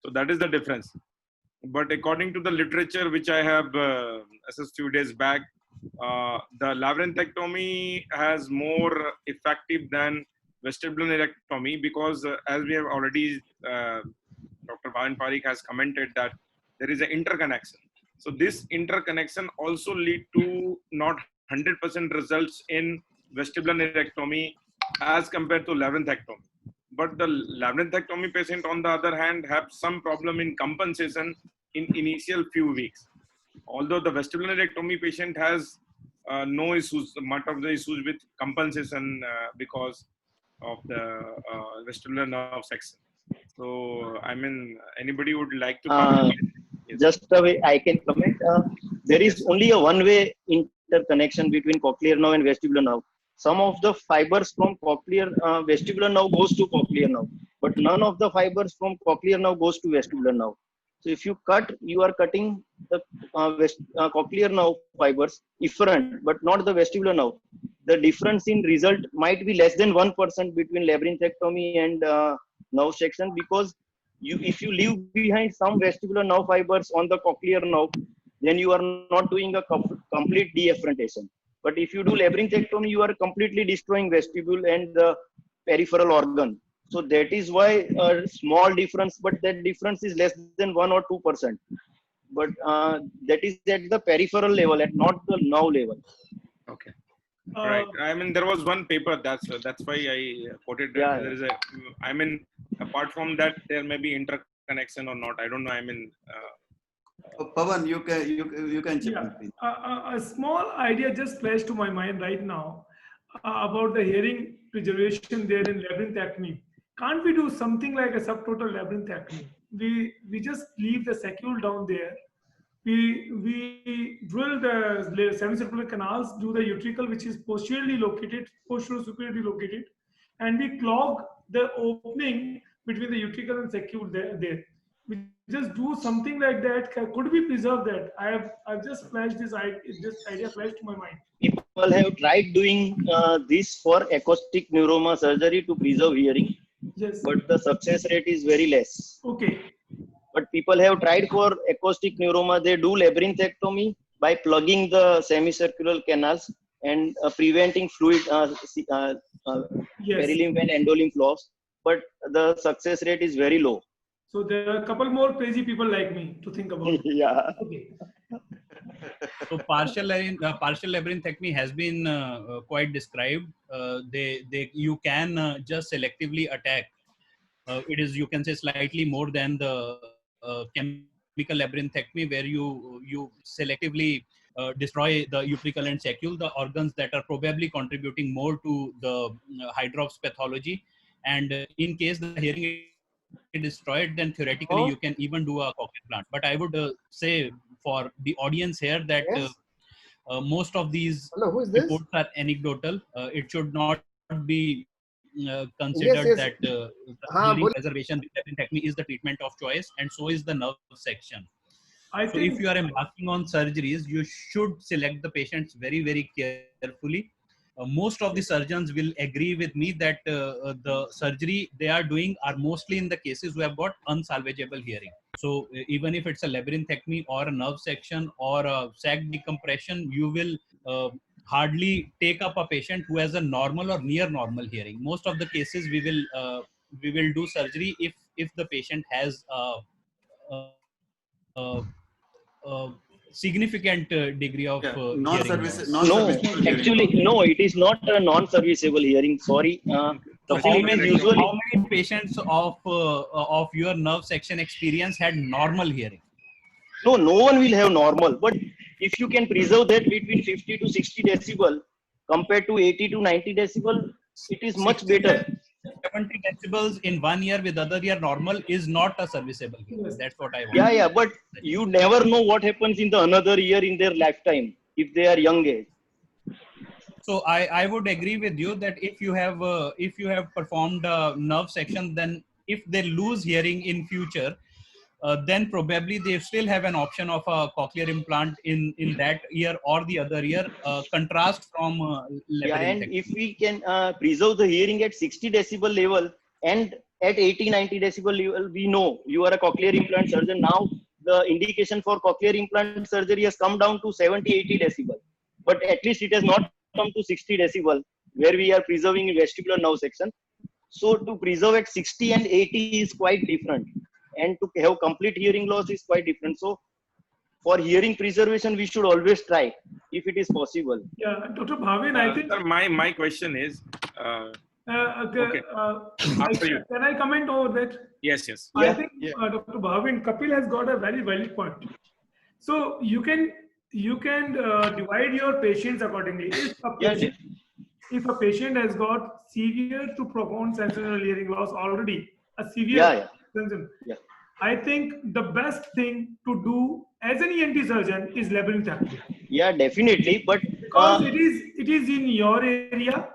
So that is the difference. But according to the literature which I have assessed few days back, the labyrinthectomy has more effective than vestibulonerectomy, because as we have already, Dr. Bhavin Parekh has commented that there is an interconnection. So this interconnection also lead to not 100% results in vestibulonerectomy as compared to labyrinthectomy. But the labyrinthectomy patient, on the other hand, have some problem in compensation in initial few weeks. Although the vestibulonerectomy patient has no issues, much of the issues with compensation because of the vestibular nerve section. So, I mean, anybody would like to comment? Yes. Just a way I can comment. There is only a one-way interconnection between cochlear nerve and vestibular nerve. Some of the fibers from cochlear vestibular nerve goes to cochlear nerve, but none of the fibers from cochlear nerve goes to vestibular nerve. So if you cut, you are cutting the cochlear nerve fibers efferent, but not the vestibular nerve. The difference in result might be less than 1% between labyrinthectomy and nerve section, because if you leave behind some vestibular nerve fibers on the cochlear nerve, then you are not doing a complete deafferentation. But if you do labyrinthectomy, you are completely destroying vestibule and the peripheral organ. So that is why a small difference, but that difference is less than 1 or 2%. But that is at the peripheral level, at not the nerve level. Okay. Right. I mean, there was one paper. That's why I quoted. Yeah. There is a. I mean, apart from that, there may be interconnection or not. I don't know. I mean. Pawan, you can chip in, please. A small idea just flashed to my mind right now about the hearing preservation there in labyrinthectomy. Can't we do something like a subtotal labyrinthectomy? We just leave the saccule down there. We drill the semicircular canals, do the utricle, which is posteriorly superiorly located, and we clog the opening between the utricle and saccule there. we just do something like that. Could we preserve that? I've just flashed this idea flashed to my mind. People have tried doing this for acoustic neuroma surgery to preserve hearing, Yes. but the success rate is very less. Okay. But people have tried for acoustic neuroma. They do labyrinthectomy by plugging the semicircular canals and preventing fluid, Yes. perilymph and endolymph loss. But the success rate is very low. So there are a couple more crazy people like me to think about. Yeah. Okay. So partial labyrinthectomy has been quite described. You can just selectively attack. It is, you can say, slightly more than the chemical labyrinthectomy, where you selectively destroy the utricle and saccule, the organs that are probably contributing more to the Hydrops pathology. And in case the hearing is destroyed, then theoretically you can even do a cochlear implant. But I would say for the audience here that most of these reports are anecdotal. It should not be considered that the hearing preservation with labyrinthectomy is the treatment of choice, and so is the nerve section. So if you are embarking on surgeries, you should select the patients very, very carefully. Most of the surgeons will agree with me that the surgery they are doing are mostly in the cases who have got unsalvageable hearing. So even if it's a labyrinthectomy or a nerve section or a sac decompression, you will hardly take up a patient who has a normal or near normal hearing. Most of the cases we will do surgery if the patient has significant degree of hearing loss. No, actually, no, it is not a non-serviceable hearing. Sorry. The form is usually... How many patients of your nerve section experience had normal hearing? No, no one will have normal. But if you can preserve that between 50 to 60 decibel compared to 80 to 90 decibel, it is much better. 70 decibels in 1 year with other year normal is not a serviceable hearing. That's what I want. Yeah, but you never know what happens in the another year in their lifetime if they are young age. So I would agree with you that if you have performed a nerve section, then if they lose hearing in future, then probably they still have an option of a cochlear implant in that year or the other year. Contrast from and if we can preserve the hearing at 60 decibel level and at 80-90 decibel level, we know you are a cochlear implant surgeon. Now the indication for cochlear implant surgery has come down to 70-80 decibel, but at least it has not come to 60 decibel where we are preserving in vestibular nerve section. So to preserve at 60 and 80 is quite different, and to have complete hearing loss is quite different. So for hearing preservation, we should always try if it is possible. Yeah, Dr. Bhavin, I think... Sir, my question is... okay. Can I comment over that? Yes. I think Dr. Bhavin, Kapil has got a very valid point. So you can divide your patients accordingly. If a patient has got severe to profound sensorineural hearing loss already, a severe symptom, I think the best thing to do as an ENT surgeon is labyrinthectomy. Yeah, definitely. But because it is in your area,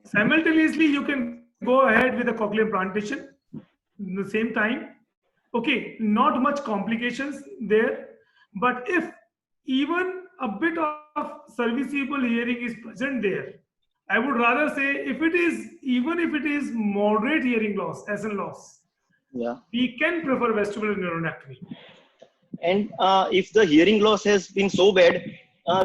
simultaneously you can go ahead with a cochlear implantation at the same time. Okay, not much complications there, but if even a bit of serviceable hearing is present there, I would rather say even if it is moderate hearing loss, SN loss, we can prefer vestibular neuronectomy. And if the hearing loss has been so bad,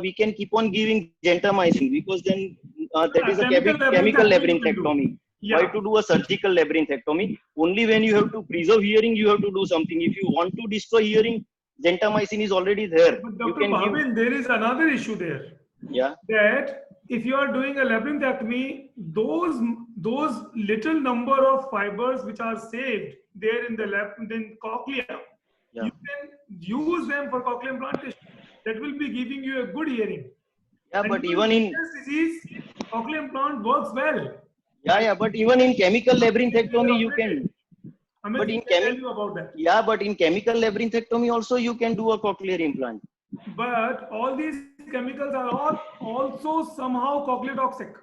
we can keep on giving gentamicin, because then that is a chemical labyrinthectomy. Why to do a surgical labyrinthectomy? Only when you have to preserve hearing, you have to do something. If you want to destroy hearing, gentamicin is already there. But Dr. Bhavin, there is another issue there. Yeah. That if you are doing a labyrinthectomy, those little number of fibers which are saved there in the cochlea, you can use them for cochlear implantation. That will be giving you a good hearing. Yeah, and but even in disease, cochlear implant works well. Yeah, but even in chemical labyrinthectomy, you can. But in but in chemical labyrinthectomy also you can do a cochlear implant. But all these chemicals are all also somehow cochlear toxic.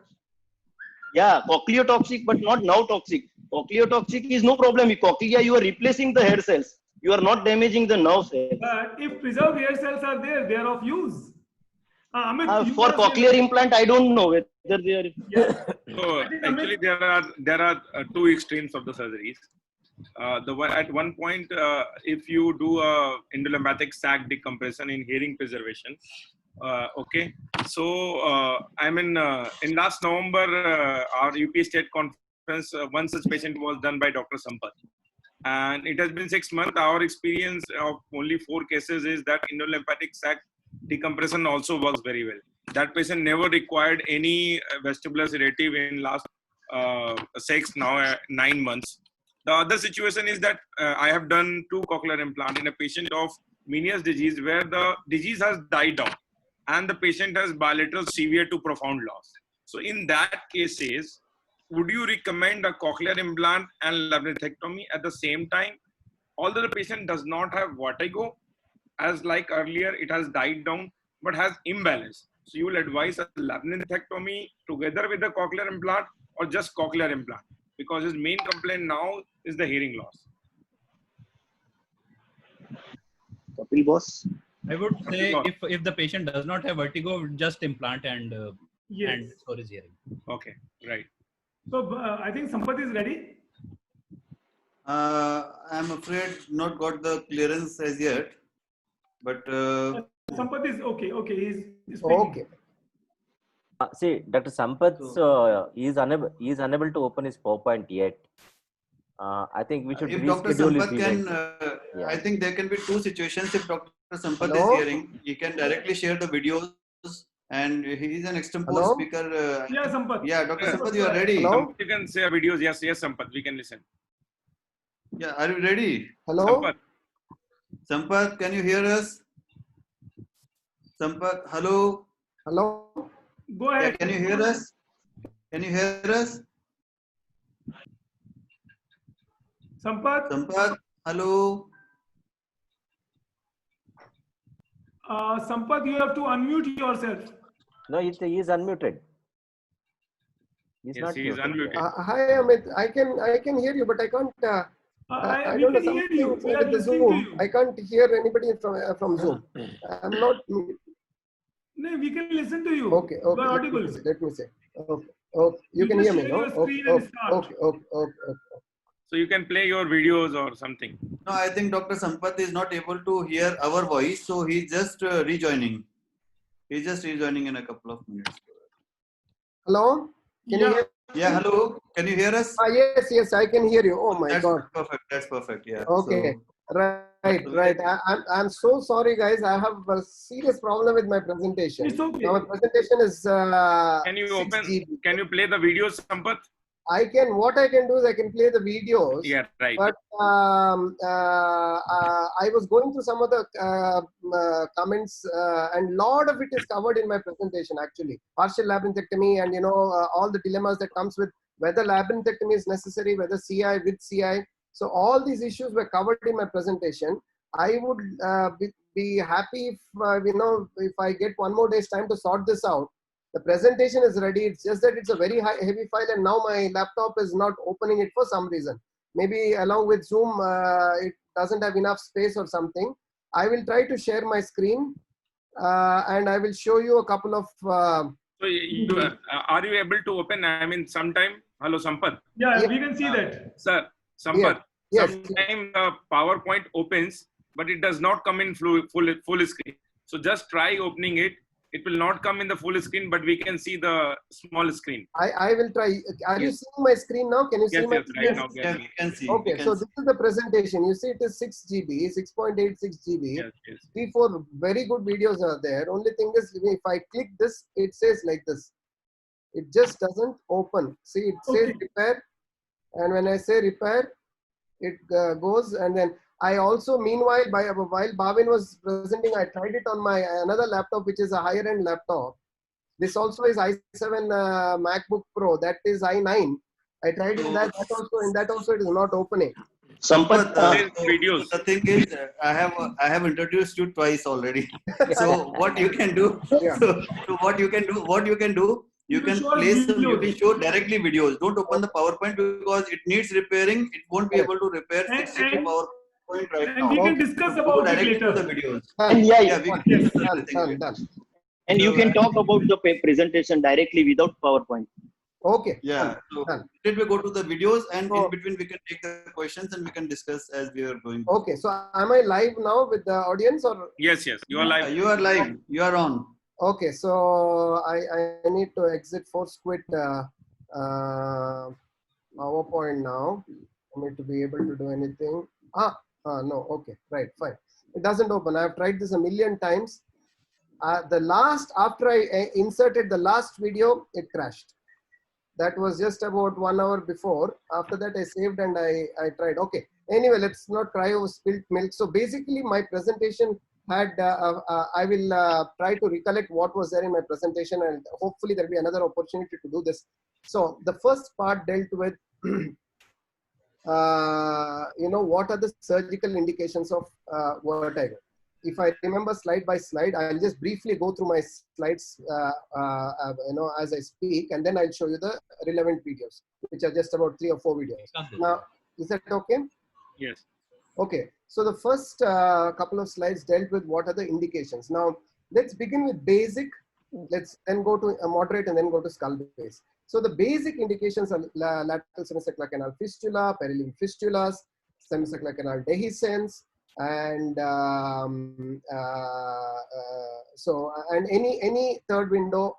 Yeah, cochlear toxic, but not now toxic. Cochlear toxic is no problem. In cochlea, you are replacing the hair cells. You are not damaging the nerve cells. But if preserved hair cells are there, they are of use. Amit, you For were cochlear saying- implant, I don't know whether they are. Yeah. So I think actually, there are two extremes of the surgeries. At one point, if you do a endolymphatic sac decompression in hearing preservation, okay. So I mean, in last November, our UP State Conference, one such patient was done by Dr. Sampath, and it has been 6 months. Our experience of only 4 cases is that endolymphatic sac decompression also works very well. That patient never required any vestibular sedative in last 9 months. The other situation is that I have done 2 cochlear implant in a patient of Meniere's disease where the disease has died down and the patient has bilateral severe to profound loss. So in that cases, would you recommend a cochlear implant and labyrinthectomy at the same time? Although the patient does not have vertigo, as like earlier, it has died down, but has imbalance. So you will advise a labyrinthectomy together with the cochlear implant or just cochlear implant? Because his main complaint now is the hearing loss. Kapil boss. I would say if the patient does not have vertigo, just implant and Yes. restore his hearing. Okay, right. So I think Sampath is ready. I'm afraid not got the clearance as yet, but Sampath is okay. Okay, he's speaking. Okay. See, Dr. Sampath is unable to open his PowerPoint yet. I think we should if Dr. reschedule Sampath his can, event. Yeah. I think there can be 2 situations. If Dr. Sampath Hello? is hearing, he can directly share the videos, and he is an extempore Hello? speaker. Yeah, Sampath. Yeah, Dr. Yeah. Sampath, you are ready? Hello? You can say videos. Yes, Sampath, we can listen. Yeah, are you ready? Hello? Sampath, Sampath, can you hear us? Sampath, hello? Hello? Go Yeah, ahead. can you hear us? Can you hear us? Sampath, Sampath, hello? Sampath, you have to unmute yourself. No, he is unmuted. He's yes, not he is muted, unmuted. yeah. Hi, Amit. I can hear you, but I can't. I We don't know can hear you. something We are with the listening to Zoom. you. I can't hear anybody from Zoom. I'm not. No, we can listen to you. Okay. You are Okay. audible. Let me say. Okay. Okay. You can just hear me, share no? your screen Okay. and start. Okay. Okay. So you can play your videos or something. No, I think Dr. Sampath is not able to hear our voice, so he's just rejoining. He's just rejoining in a couple of minutes. Hello? Can you Yeah. hear? Yeah, hello. Can you hear us? Yes. I can hear you. Oh my That's God. perfect. That's perfect. Yeah. Okay. Right. I'm so sorry, guys. I have a serious problem with my presentation. It's okay. Now, my presentation is Can you 6 open? GB. Can you play the videos, Sampath? What I can do is I can play the videos. Yeah, right. But I was going through some of the comments, and lot of it is covered in my presentation. Actually, partial labyrinthectomy, and all the dilemmas that comes with whether labyrinthectomy is necessary, whether CI with CI. So all these issues were covered in my presentation. I would be happy if if I get one more day's time to sort this out. The presentation is ready. It's just that it's a very heavy file, and now my laptop is not opening it for some reason. Maybe along with Zoom, it doesn't have enough space or something. I will try to share my screen, and I will show you a couple of. So are you able to open? I mean, sometime. Hello, Sampath. Yeah, Yeah. we can see that. Sir, Sampath. Yes. Sometimes the PowerPoint opens, but it does not come in full screen. So just try opening it. It will not come in the full screen, but we can see the small screen. I will try. Are you Yes. seeing my screen now? Can you see Yes, my yes, screen? right now. Yeah, we can see. Okay, we can so see. this is the presentation. You see it is 6 GB, 6.86 GB. Yes, yes. 3-4 very good videos are there. Only thing is, if I click this, it says like this. It just doesn't open. See, it says Okay. repair. And when I say repair, it goes. And then I also, meanwhile, while Bhavin was presenting, I tried it on my another laptop, which is a higher end laptop. This also is i7 MacBook Pro. That is i9. I tried in that also. In that also, it is not opening. Sampath, Play videos. The thing is, I have introduced you twice already. So what you can do? Yeah. So what you can do? You can show us play some. You videos. can show directly videos. Don't open the PowerPoint because it needs repairing. It won't be Correct. able to repair And- 6 GB and- power. point right And now. we can Okay. discuss Go about it directly to the later. videos. Done. And yeah, Yeah, we Done. can Yes. discuss Done. everything. Done. Done. and you So, can talk about the presentation directly without PowerPoint. Okay. yeah. Done. So Done. let me go to the videos, and So- in between we can take the questions and we can discuss as we are going. Okay. So am I live now with the audience or? Yes, yes. You are live. You are live. You are on. Okay. So I need to exit force quit PowerPoint now. I need to be able to do anything. No. Okay. Right. Fine. It doesn't open. I've tried this a million times. After I inserted the last video, it crashed. That was just about 1 hour before. After that, I saved and I tried. Okay. Anyway, let's not cry over spilt milk. So basically, my presentation had, I will try to recollect what was there in my presentation, and hopefully there'll be another opportunity to do this. So the first part dealt with, what are the surgical indications of vertigo? If I remember slide by slide, I'll just briefly go through my slides, as I speak, and then I'll show you the relevant videos, which are just about 3 or 4 videos. Now, is that okay? Yes. Okay. So the first couple of slides dealt with what are the indications. Now, let's begin with basic. Let's then go to a moderate and then go to skull base. So the basic indications are lateral semicircular canal fistula, perilimb fistulas, semicircular canal dehiscence, and any third window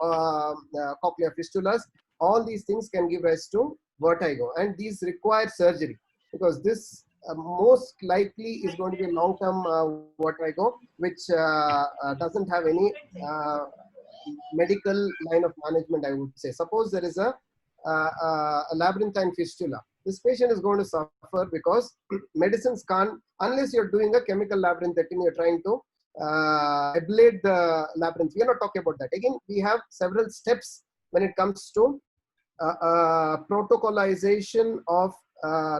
cochlear fistulas. All these things can give rise to vertigo, and these require surgery because this most likely is going to be long-term vertigo, which doesn't have any medical line of management, I would say. Suppose there is a labyrinthine fistula. This patient is going to suffer because medicines can't, unless you're doing a chemical labyrinthectomy, you're trying to ablate the labyrinth. We are not talking about that. Again, we have several steps when it comes to protocolization of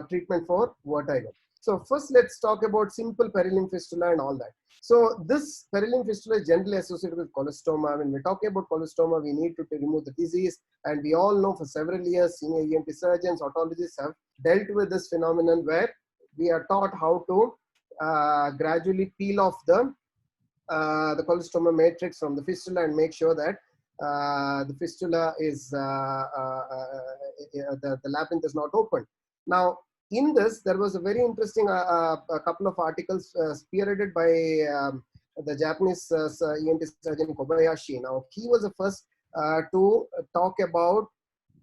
treatment for vertigo. So first, let's talk about simple perilimb fistula and all that. So this perilimb fistula is generally associated with cholestoma. When we're talking about cholestoma, we need to remove the disease. And we all know for several years, senior ENT surgeons, otologists have dealt with this phenomenon where we are taught how to gradually peel off the cholestoma matrix from the fistula and make sure that the fistula is, the labyrinth is not open. Now, in this, there was a very interesting a couple of articles spearheaded by the Japanese ENT surgeon Kobayashi. Now, he was the first to talk about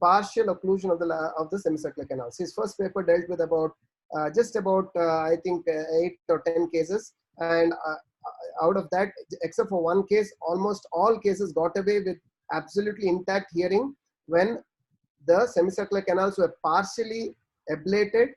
partial occlusion of the semicircular canals. His first paper dealt with about just about I think 8 or 10 cases, and out of that, except for one case, almost all cases got away with absolutely intact hearing when the semicircular canals were partially ablated.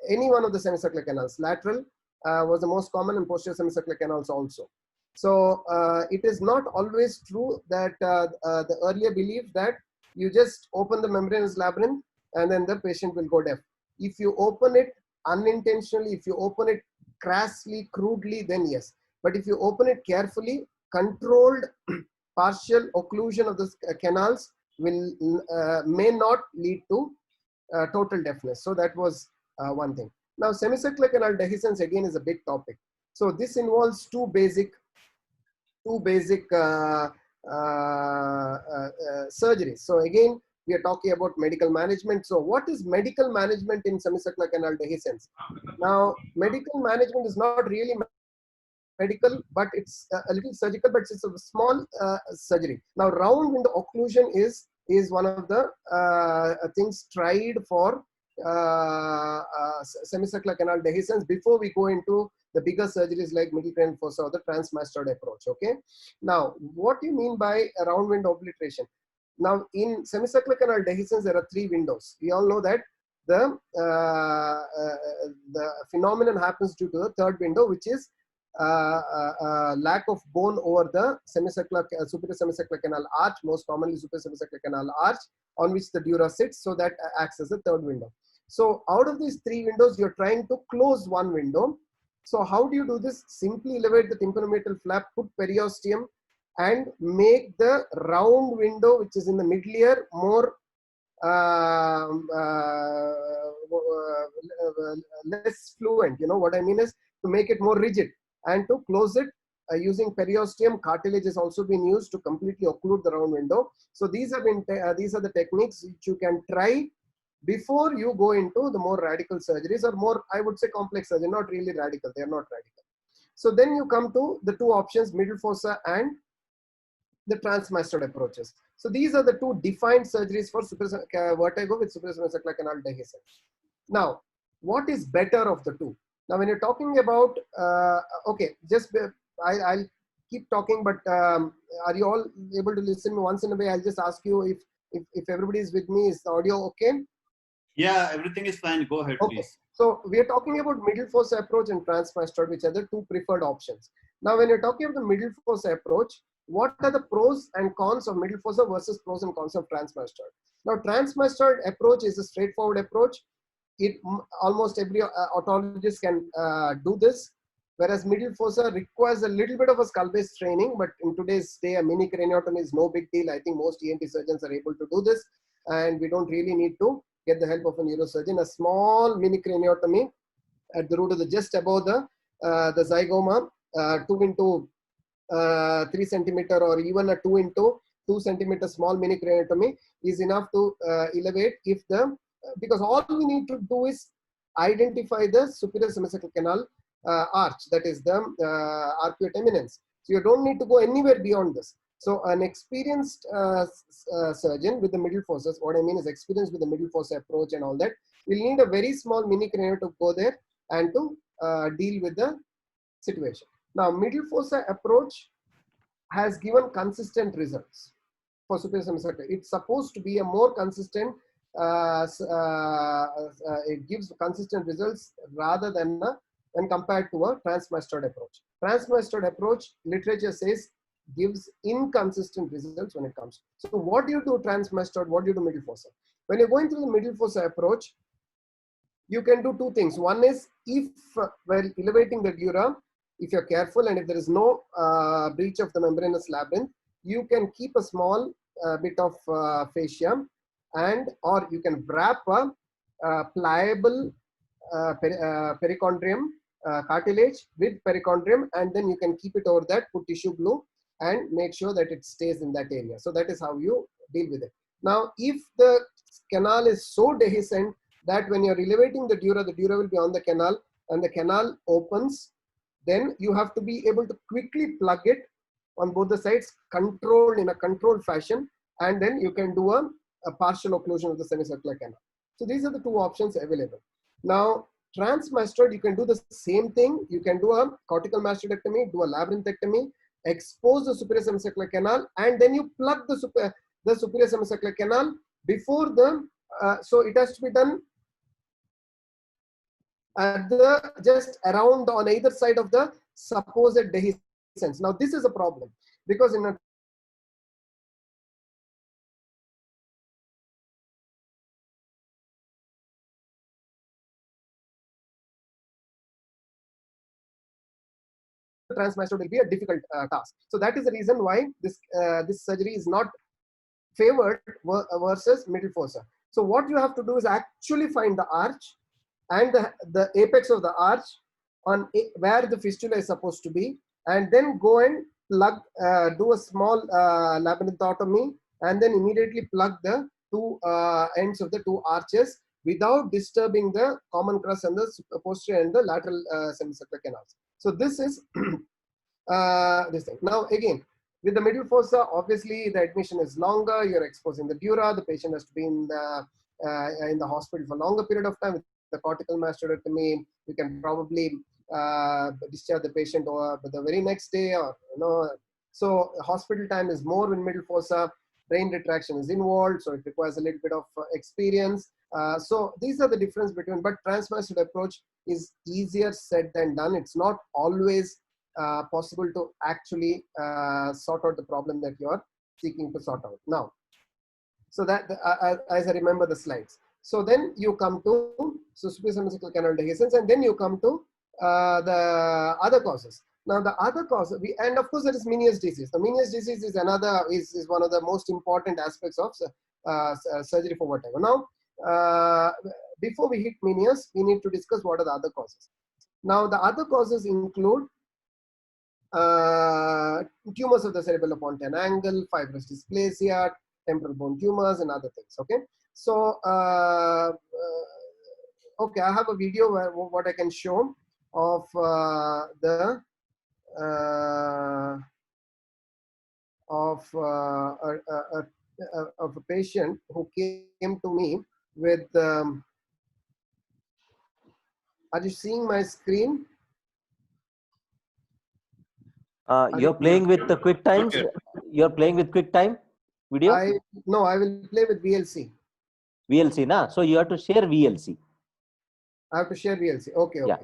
Any one of the semicircular canals, lateral was the most common, and posterior semicircular canals also. So it is not always true that the earlier belief that you just open the membranous labyrinth and then the patient will go deaf. If you open it unintentionally, if you open it crassly, crudely, then yes. But if you open it carefully, controlled partial occlusion of the canals will may not lead to total deafness. So that was one thing. Now, semicircular canal dehiscence again is a big topic. So this involves two basic surgeries. So again, we are talking about medical management. So what is medical management in semicircular canal dehiscence? Now, medical management is not really medical, but it's a little surgical, but it's a small surgery. Now, round window occlusion is one of the things tried for semicircular canal dehiscence before we go into the bigger surgeries like middle cranial fossa or the transmastoid approach. Okay. Now, what do you mean by a round window obliteration? Now, in semicircular canal dehiscence, there are 3 windows. We all know that the phenomenon happens due to the third window, which is lack of bone over the semicircular superior semicircular canal arch, most commonly superior semicircular canal arch, on which the dura sits, so that acts as the third window. So out of these 3 windows, you're trying to close one window. So how do you do this? Simply elevate the tympanomeatal flap, put periosteum, and make the round window, which is in the middle ear, more less fluent. You know what I mean is to make it more rigid and to close it using periosteum. Cartilage has also been used to completely occlude the round window. So these have been these are the techniques which you can try before you go into the more radical surgeries, or more, I would say, complex surgery. Not really radical, they are not radical. So then you come to the two options, middle fossa and the transmastoid approaches. So these are the two defined surgeries for vertigo with superior semicircular canal dehiscence. Now, what is better of the two? Now, when you're talking about, okay, just I'll keep talking, but are you all able to listen once in a way? I'll just ask you if everybody is with me, is the audio okay? Yeah, everything is fine. Go ahead, Okay. please. So we are talking about middle fossa approach and transmastoid, which are the two preferred options. Now, when you're talking about the middle fossa approach, what are the pros and cons of middle fossa versus pros and cons of transmastoid? Now, transmastoid approach is a straightforward approach. Almost every otologist can do this, whereas middle fossa requires a little bit of a skull-based training. But in today's day, a mini craniotomy is no big deal. I think most ENT surgeons are able to do this, and we don't really need to get the help of a neurosurgeon. A small mini craniotomy at the root of the just above the zygoma, 2 into 3 centimeter, or even a 2 into 2 centimeter small mini craniotomy is enough to elevate because all we need to do is identify the superior semicircular canal arch, that is the arcuate eminence. So you don't need to go anywhere beyond this. So an experienced surgeon with the middle fossa, what I mean is experienced with the middle fossa approach and all that, will need a very small mini cranio to go there and to deal with the situation. Now, middle fossa approach has given consistent results for superior semicircular. It's supposed to be a more consistent, it gives consistent results rather than when compared to a transmastoid approach. Transmastoid approach, literature says, gives inconsistent results when it comes. So what do you do transmastoid? What do you do middle fossa? When you're going through the middle fossa approach, you can do two things. One is, if while elevating the dura, if you're careful and if there is no breach of the membranous labyrinth, you can keep a small bit of fascia, and or you can wrap a pliable perichondrium cartilage with perichondrium, and then you can keep it over that, put tissue glue, and make sure that it stays in that area. So that is how you deal with it. Now, if the canal is so dehiscent that when you're elevating the dura will be on the canal and the canal opens, then you have to be able to quickly plug it on both the sides, controlled in a controlled fashion, and then you can do a partial occlusion of the semicircular canal. So these are the two options available. Now, transmastoid, you can do the same thing. You can do a cortical mastodectomy, do a labyrinthectomy, expose the superior semicircular canal, and then you plug the superior semicircular canal before the, so it has to be done at the just around on either side of the supposed dehiscence. Now this is a problem because in a transmastoid will be a difficult task. So that is the reason why this surgery is not favored versus middle fossa. So what you have to do is actually find the arch and the apex of the arch on where the fistula is supposed to be, and then go and plug, do a small labyrinthotomy, and then immediately plug the two ends of the two arches without disturbing the common crus and the posterior and the lateral semicircular canals. So this is this thing. Now again, with the middle fossa, obviously the admission is longer. You're exposing the dura. The patient has to be in the hospital for a longer period of time. With the cortical mastodectomy, you can probably discharge the patient over the very next day, or so hospital time is more in middle fossa. Brain retraction is involved, so it requires a little bit of experience. So these are the difference between, but transmastoid approach is easier said than done. It's not always possible to actually sort out the problem that you are seeking to sort out. Now, so that as I remember the slides. So then you come to superior semicircular canal dehiscence, and then you come to the other causes. Now the other cause, and of course there is Meniere's disease. The Meniere's disease is is one of the most important aspects of surgery for vertigo. Now before we hit Meniere's, we need to discuss what are the other causes. Now, the other causes include tumors of the cerebellopontine angle, fibrous dysplasia, temporal bone tumors, and other things. Okay, so okay, I have a video where what I can show of of a patient who came to me with. Are you seeing my screen? You're playing with the QuickTime. You're playing with QuickTime video. No, I will play with VLC. VLC, na? So you have to share VLC. I have to share VLC. Okay, okay. Yeah.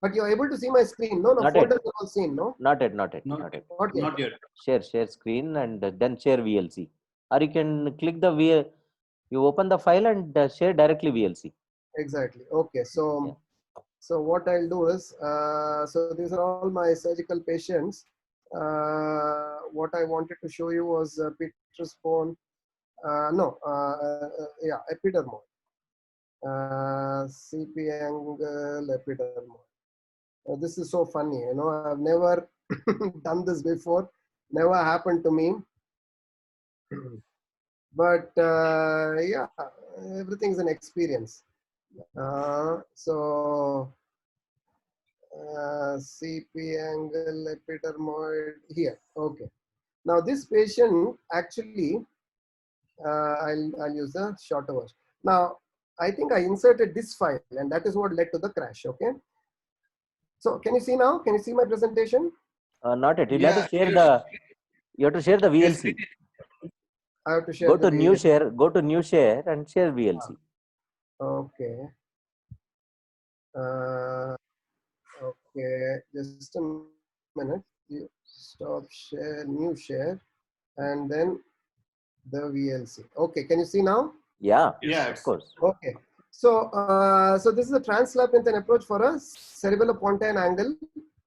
But you're able to see my screen, no? No, Not folders are all seen, no? Not yet. Not yet. No. Not yet. Not yet. Share screen and then share VLC. Or you can click the you open the file and share directly VLC. Exactly. Okay. So, Yeah. so what I'll do is, so these are all my surgical patients. What I wanted to show you was Petrus bone. Yeah, epidermoid. CP angle epidermoid. This is so funny, you know, I've never done this before, never happened to me. But yeah, everything's an experience. So CP angle epidermoid here. Okay. Now this patient actually, I'll use the shorter version. Now I think I inserted this file, and that is what led to the crash. Okay. So can you see now? Can you see my presentation? Not yet. You Yeah, have to share yes. You have to share the VLC. I have to share. Go the to new video. share. Go to new share and share VLC. Okay. Okay. Just a minute. You stop share, new share, and then the VLC. Okay. Can you see now? Yeah. Yeah, Of course. Okay. So, so this is a translabyrinthine approach for a cerebellopontine angle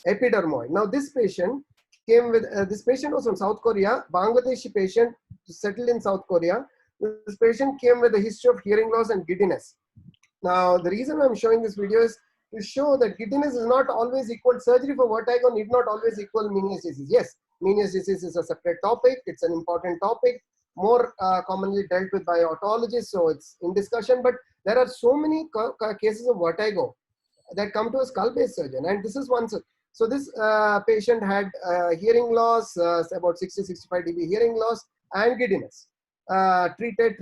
epidermoid. Now, this patient came with, this patient was from South Korea, Bangladeshi patient settled in South Korea. This patient came with a history of hearing loss and giddiness. Now, the reason I'm showing this video is to show that giddiness is not always equal, surgery for vertigo need not always equal Meniere's disease. Yes, Meniere's disease is a separate topic. It's an important topic, more commonly dealt with by otologists, so it's in discussion. But there are so many cases of vertigo that come to a skull-based surgeon, and this is one. So this patient had hearing loss, about 60-65 dB hearing loss, and giddiness. Treated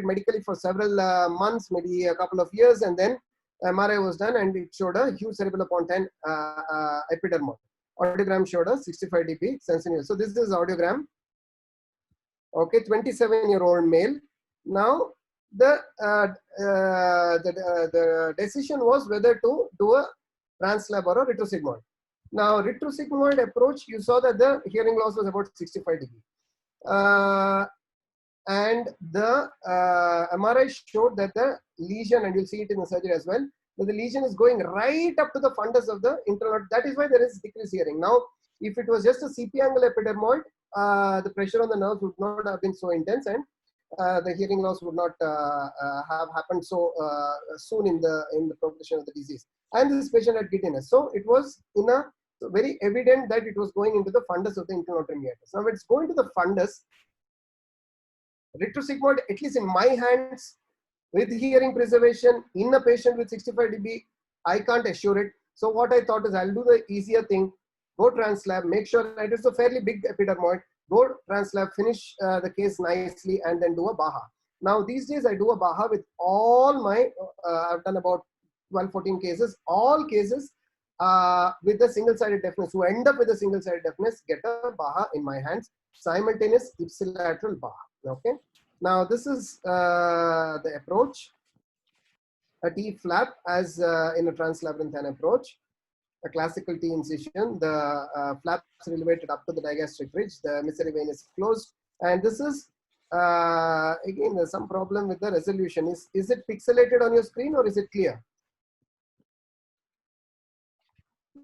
medically for several months, maybe a couple of years, and then MRI was done, and it showed a huge cerebellopontine epidermoid. Audiogram showed a 65 dB sensitivity. So this is audiogram. Okay, 27-year-old male. Now the decision was whether to do a translab or a retrosigmoid. Now retrosigmoid approach, you saw that the hearing loss was about 65 dB. And the MRI showed that the lesion, and you'll see it in the surgery as well, that the lesion is going right up to the fundus of the internal. That is why there is decreased hearing. Now, if it was just a CP angle epidermoid, the pressure on the nerves would not have been so intense, and the hearing loss would not have happened so soon in the progression of the disease. And this patient had giddiness. So it was very evident that it was going into the fundus of the internotory meatus. Now, when it's going to the fundus, retrosigmoid, at least in my hands, with hearing preservation in a patient with 65 dB, I can't assure it. So what I thought is I'll do the easier thing, go translab, make sure that it's a fairly big epidermoid, go translab, finish the case nicely, and then do a BAHA. Now these days I do a BAHA with all my, I've done about 12-14 cases, all cases with a single-sided deafness, who end up with a single-sided deafness, get a BAHA in my hands, simultaneous ipsilateral BAHA. Okay. Now this is the approach, a T flap as in a translabyrinthine approach, a classical T incision. The flaps are elevated up to the digastric ridge. The emissary vein is closed, and this is again there's some problem with the resolution. Is it pixelated on your screen or is it clear?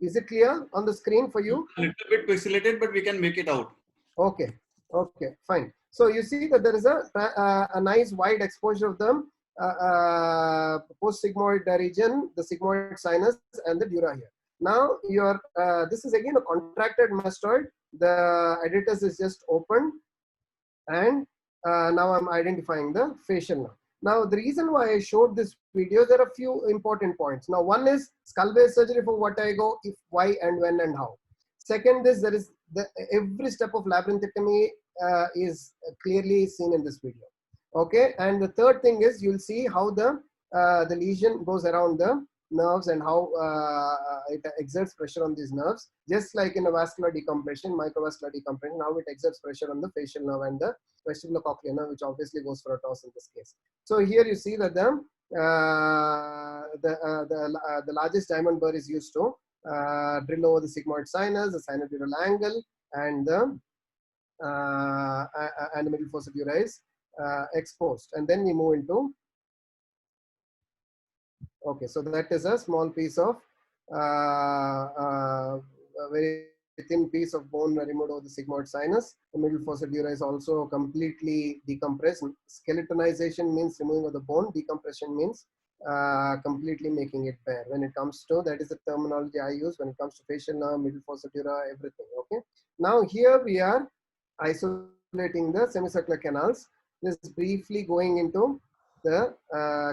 Is it clear on the screen for you? A little bit pixelated, but we can make it out. Okay. Okay. Fine. So you see that there is a nice wide exposure of the post-sigmoid region, the sigmoid sinus, and the dura here. Now your this is again a contracted mastoid. The editus is just opened, and now I'm identifying the facial nerve. Now the reason why I showed this video, there are a few important points. Now one is skull base surgery for vertigo, if, why, and when, and how. Second is there is every step of labyrinthectomy is clearly seen in this video. Okay, and the third thing is you'll see how the lesion goes around the nerves and how it exerts pressure on these nerves, just like in a vascular decompression, microvascular decompression. Now it exerts pressure on the facial nerve and the vestibulocochlear nerve, which obviously goes for a toss in this case. So here you see that the largest diamond burr is used to drill over the sigmoid sinus, the sinodural angle, and the middle fossa dura is exposed. And then we move into, okay, so that is a small piece of a very thin piece of bone removed over the sigmoid sinus. The middle fossa dura is also completely decompressed. Skeletonization means removing of the bone. Decompression means completely making it bare. When it comes to, that is the terminology I use when it comes to facial nerve, middle fossa dura, everything. Okay. Now here we are isolating the semicircular canals. Just briefly going into the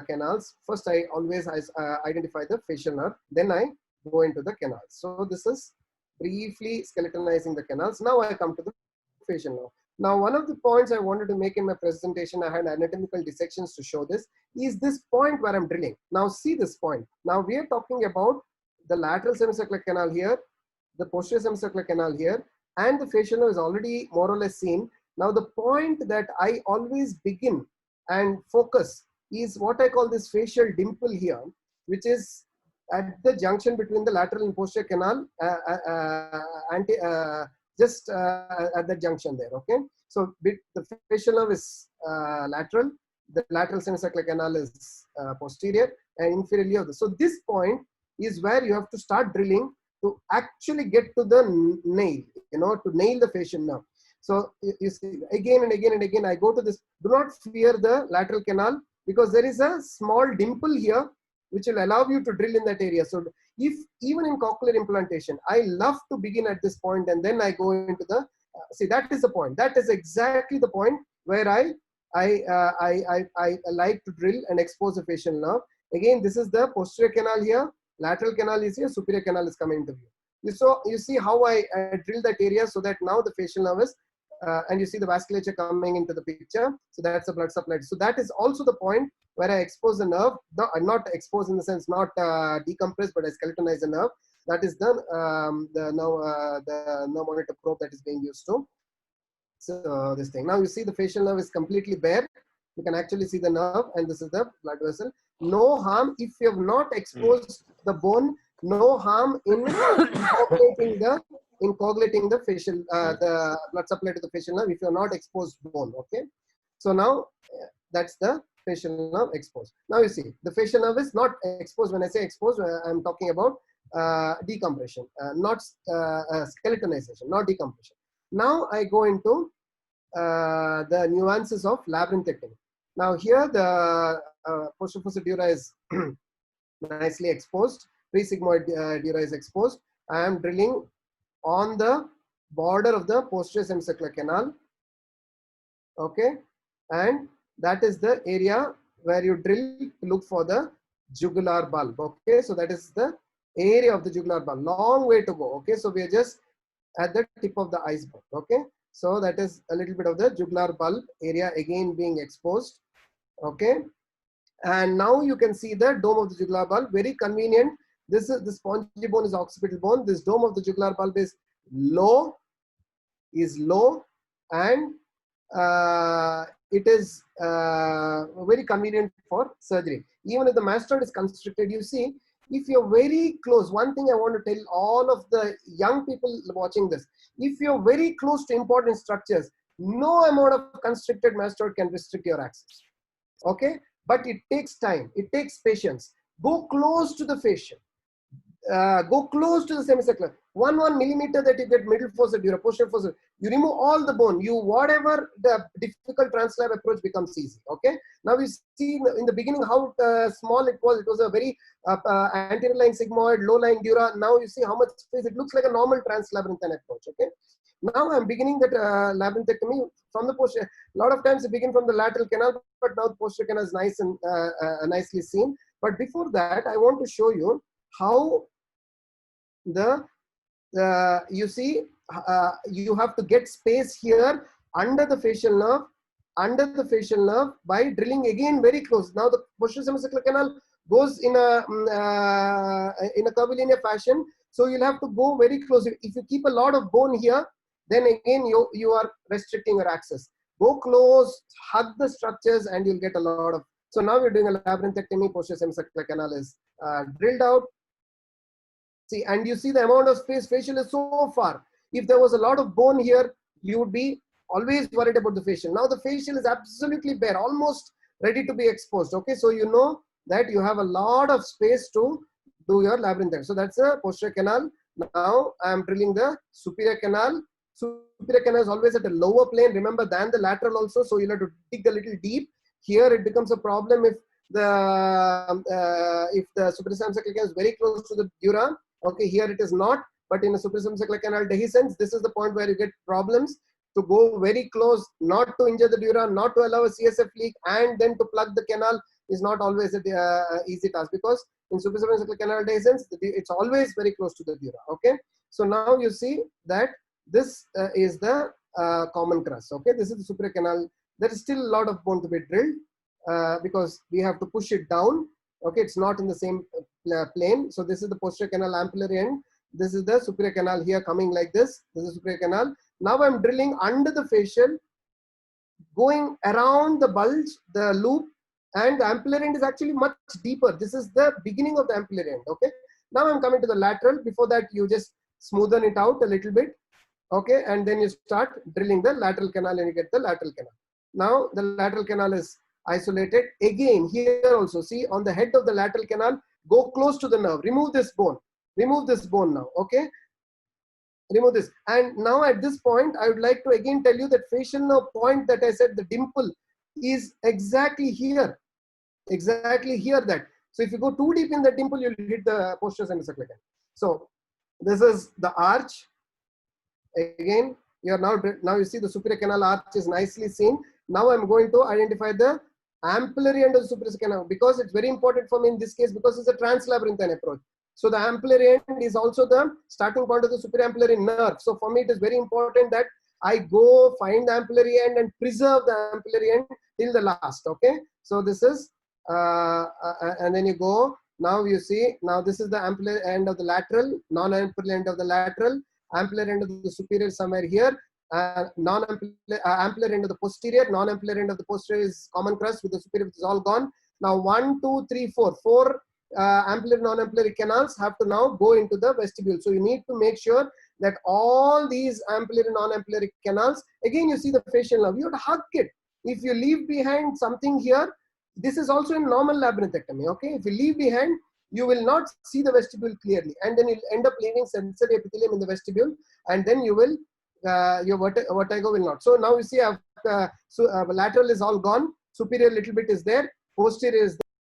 canals. First, I always identify the facial nerve. Then I go into the canals. So this is briefly skeletonizing the canals. Now I come to the facial nerve. Now, one of the points I wanted to make in my presentation, I had anatomical dissections to show this, is this point where I'm drilling. Now see this point. Now we are talking about the lateral semicircular canal here, the posterior semicircular canal here, and the facial nerve is already more or less seen. Now the point that I always begin and focus is what I call this facial dimple here, which is at the junction between the lateral and posterior canal, just at the junction there. Okay, so the facial nerve is lateral, the lateral semicircular canal is posterior, and inferiorly of this. So this point is where you have to start drilling to actually get to the nail, to nail the facial nerve. So you see, again and again and again, I go to this. Do not fear the lateral canal, because there is a small dimple here which will allow you to drill in that area. So if even in cochlear implantation, I love to begin at this point and then I go into the, see, that is the point. That is exactly the point where I like to drill and expose the facial nerve. Again, this is the posterior canal here, lateral canal is here, superior canal is coming into view. So you see how I drill that area so that now the facial nerve is, and you see the vasculature coming into the picture. So that's the blood supply. So that is also the point where I expose the nerve. No, I'm not exposed in the sense, not decompressed, but I skeletonize the nerve. That is the nerve monitor probe that is being used to. So this thing. Now you see the facial nerve is completely bare. You can actually see the nerve, and this is the blood vessel. No harm if you have not exposed the bone. No harm in coagulating the facial, the blood supply to the facial nerve if you are not exposed bone. Okay, so now that's the facial nerve exposed. Now you see the facial nerve is not exposed. When I say exposed, I'm talking about decompression, not skeletonization, not decompression. Now I go into the nuances of labyrinthectomy. Now here the posterior fossa dura is nicely exposed. Pre-sigmoid dura is exposed. I am drilling on the border of the posterior semicircular canal. Okay, and that is the area where you drill to look for the jugular bulb. Okay, so that is the area of the jugular bulb. Long way to go. Okay, so we are just at the tip of the iceberg. Okay, so that is a little bit of the jugular bulb area again being exposed. Okay, and now you can see the dome of the jugular bulb. Very convenient. This is the spongy bone is occipital bone. This dome of the jugular bulb is low, and it is very convenient for surgery. Even if the mastoid is constricted, you see, if you're very close, one thing I want to tell all of the young people watching this, if you're very close to important structures, no amount of constricted mastoid can restrict your access. Okay, but it takes time, it takes patience. Go close to the fascia. go close to the semicircular. 1 millimeter that you get middle fossa dura, posterior fossa, you remove all the bone. You whatever the difficult translab approach becomes easy. Okay. Now you see in the beginning how small it was. It was a very anterior line sigmoid, low line dura. Now you see how much space. It looks like a normal translabyrinthine approach. Okay. Now I'm beginning that labyrinthectomy from the posterior. A lot of times you begin from the lateral canal, but now the posterior canal is nice and nicely seen. But before that, I want to show you how you see you have to get space here under the facial nerve by drilling again very close. Now the posterior semicircular canal goes in a curvilinear fashion, so you'll have to go very close. If you keep a lot of bone here, then again you are restricting your access. Go close, hug the structures, and you'll get a lot of. So now we're doing a labyrinthectomy. Posterior semicircular canal is drilled out. See, and you see the amount of space facial is so far. If there was a lot of bone here, you would be always worried about the facial. Now the facial is absolutely bare, almost ready to be exposed. Okay, so you know that you have a lot of space to do your labyrinthectomy. So that's a posterior canal. Now I am drilling the superior canal. Superior canal is always at a lower plane, remember, than the lateral also. So you'll have to dig a little deep. Here it becomes a problem if the superior semicircular canal is very close to the dura. Okay, here it is not, but in a superior semicircular canal dehiscence, this is the point where you get problems. To go very close, not to injure the dura, not to allow a CSF leak, and then to plug the canal is not always an easy task, because in superior semicircular canal dehiscence, it's always very close to the dura. Okay, so now you see that this is the common crus. Okay, this is the superior canal. There is still a lot of bone to be drilled because we have to push it down. Okay, it's not in the same plane. So this is the posterior canal ampullary end. This is the superior canal here coming like this. This is superior canal. Now I'm drilling under the facial, going around the bulge, the loop, and the ampullary end is actually much deeper. This is the beginning of the ampullary end. Okay. Now I'm coming to the lateral. Before that, you just smoothen it out a little bit. Okay, and then you start drilling the lateral canal and you get the lateral canal. Now the lateral canal is isolated. Again, here also, see on the head of the lateral canal, go close to the nerve, remove this bone now. Okay, remove this. And now at this point, I would like to again tell you that facial nerve point that I said, the dimple is exactly here that. So if you go too deep in the dimple, you'll hit the posterior semicircular canal. So this is the arch. Again, you are now you see the superior canal arch is nicely seen. Now I'm going to identify the ampullary end of the superior canal, because it's very important for me in this case, because it's a translabyrinthine approach. So the ampullary end is also the starting point of the superior ampullary nerve. So for me, it is very important that I go find the ampullary end and preserve the ampullary end till the last. Okay, so this is and then you go. Now you see, now this is the ampullary end of the lateral, non-ampullary end of the lateral, ampullary end of the superior somewhere here, ampullary end of the posterior, non-ampullary end of the posterior is common crus, with the superior which is all gone. Now 1, 2, 3, 4, 4 ampullary, non-ampullary canals have to now go into the vestibule. So you need to make sure that all these ampullary, non-ampullary canals, again you see the facial nerve, you have to hug it. If you leave behind something here, this is also in normal labyrinthectomy. Okay, if you leave behind, you will not see the vestibule clearly, and then you'll end up leaving sensory epithelium in the vestibule, and then you will your vertigo will not. So now you see lateral is all gone, superior little bit is there, posterior is there.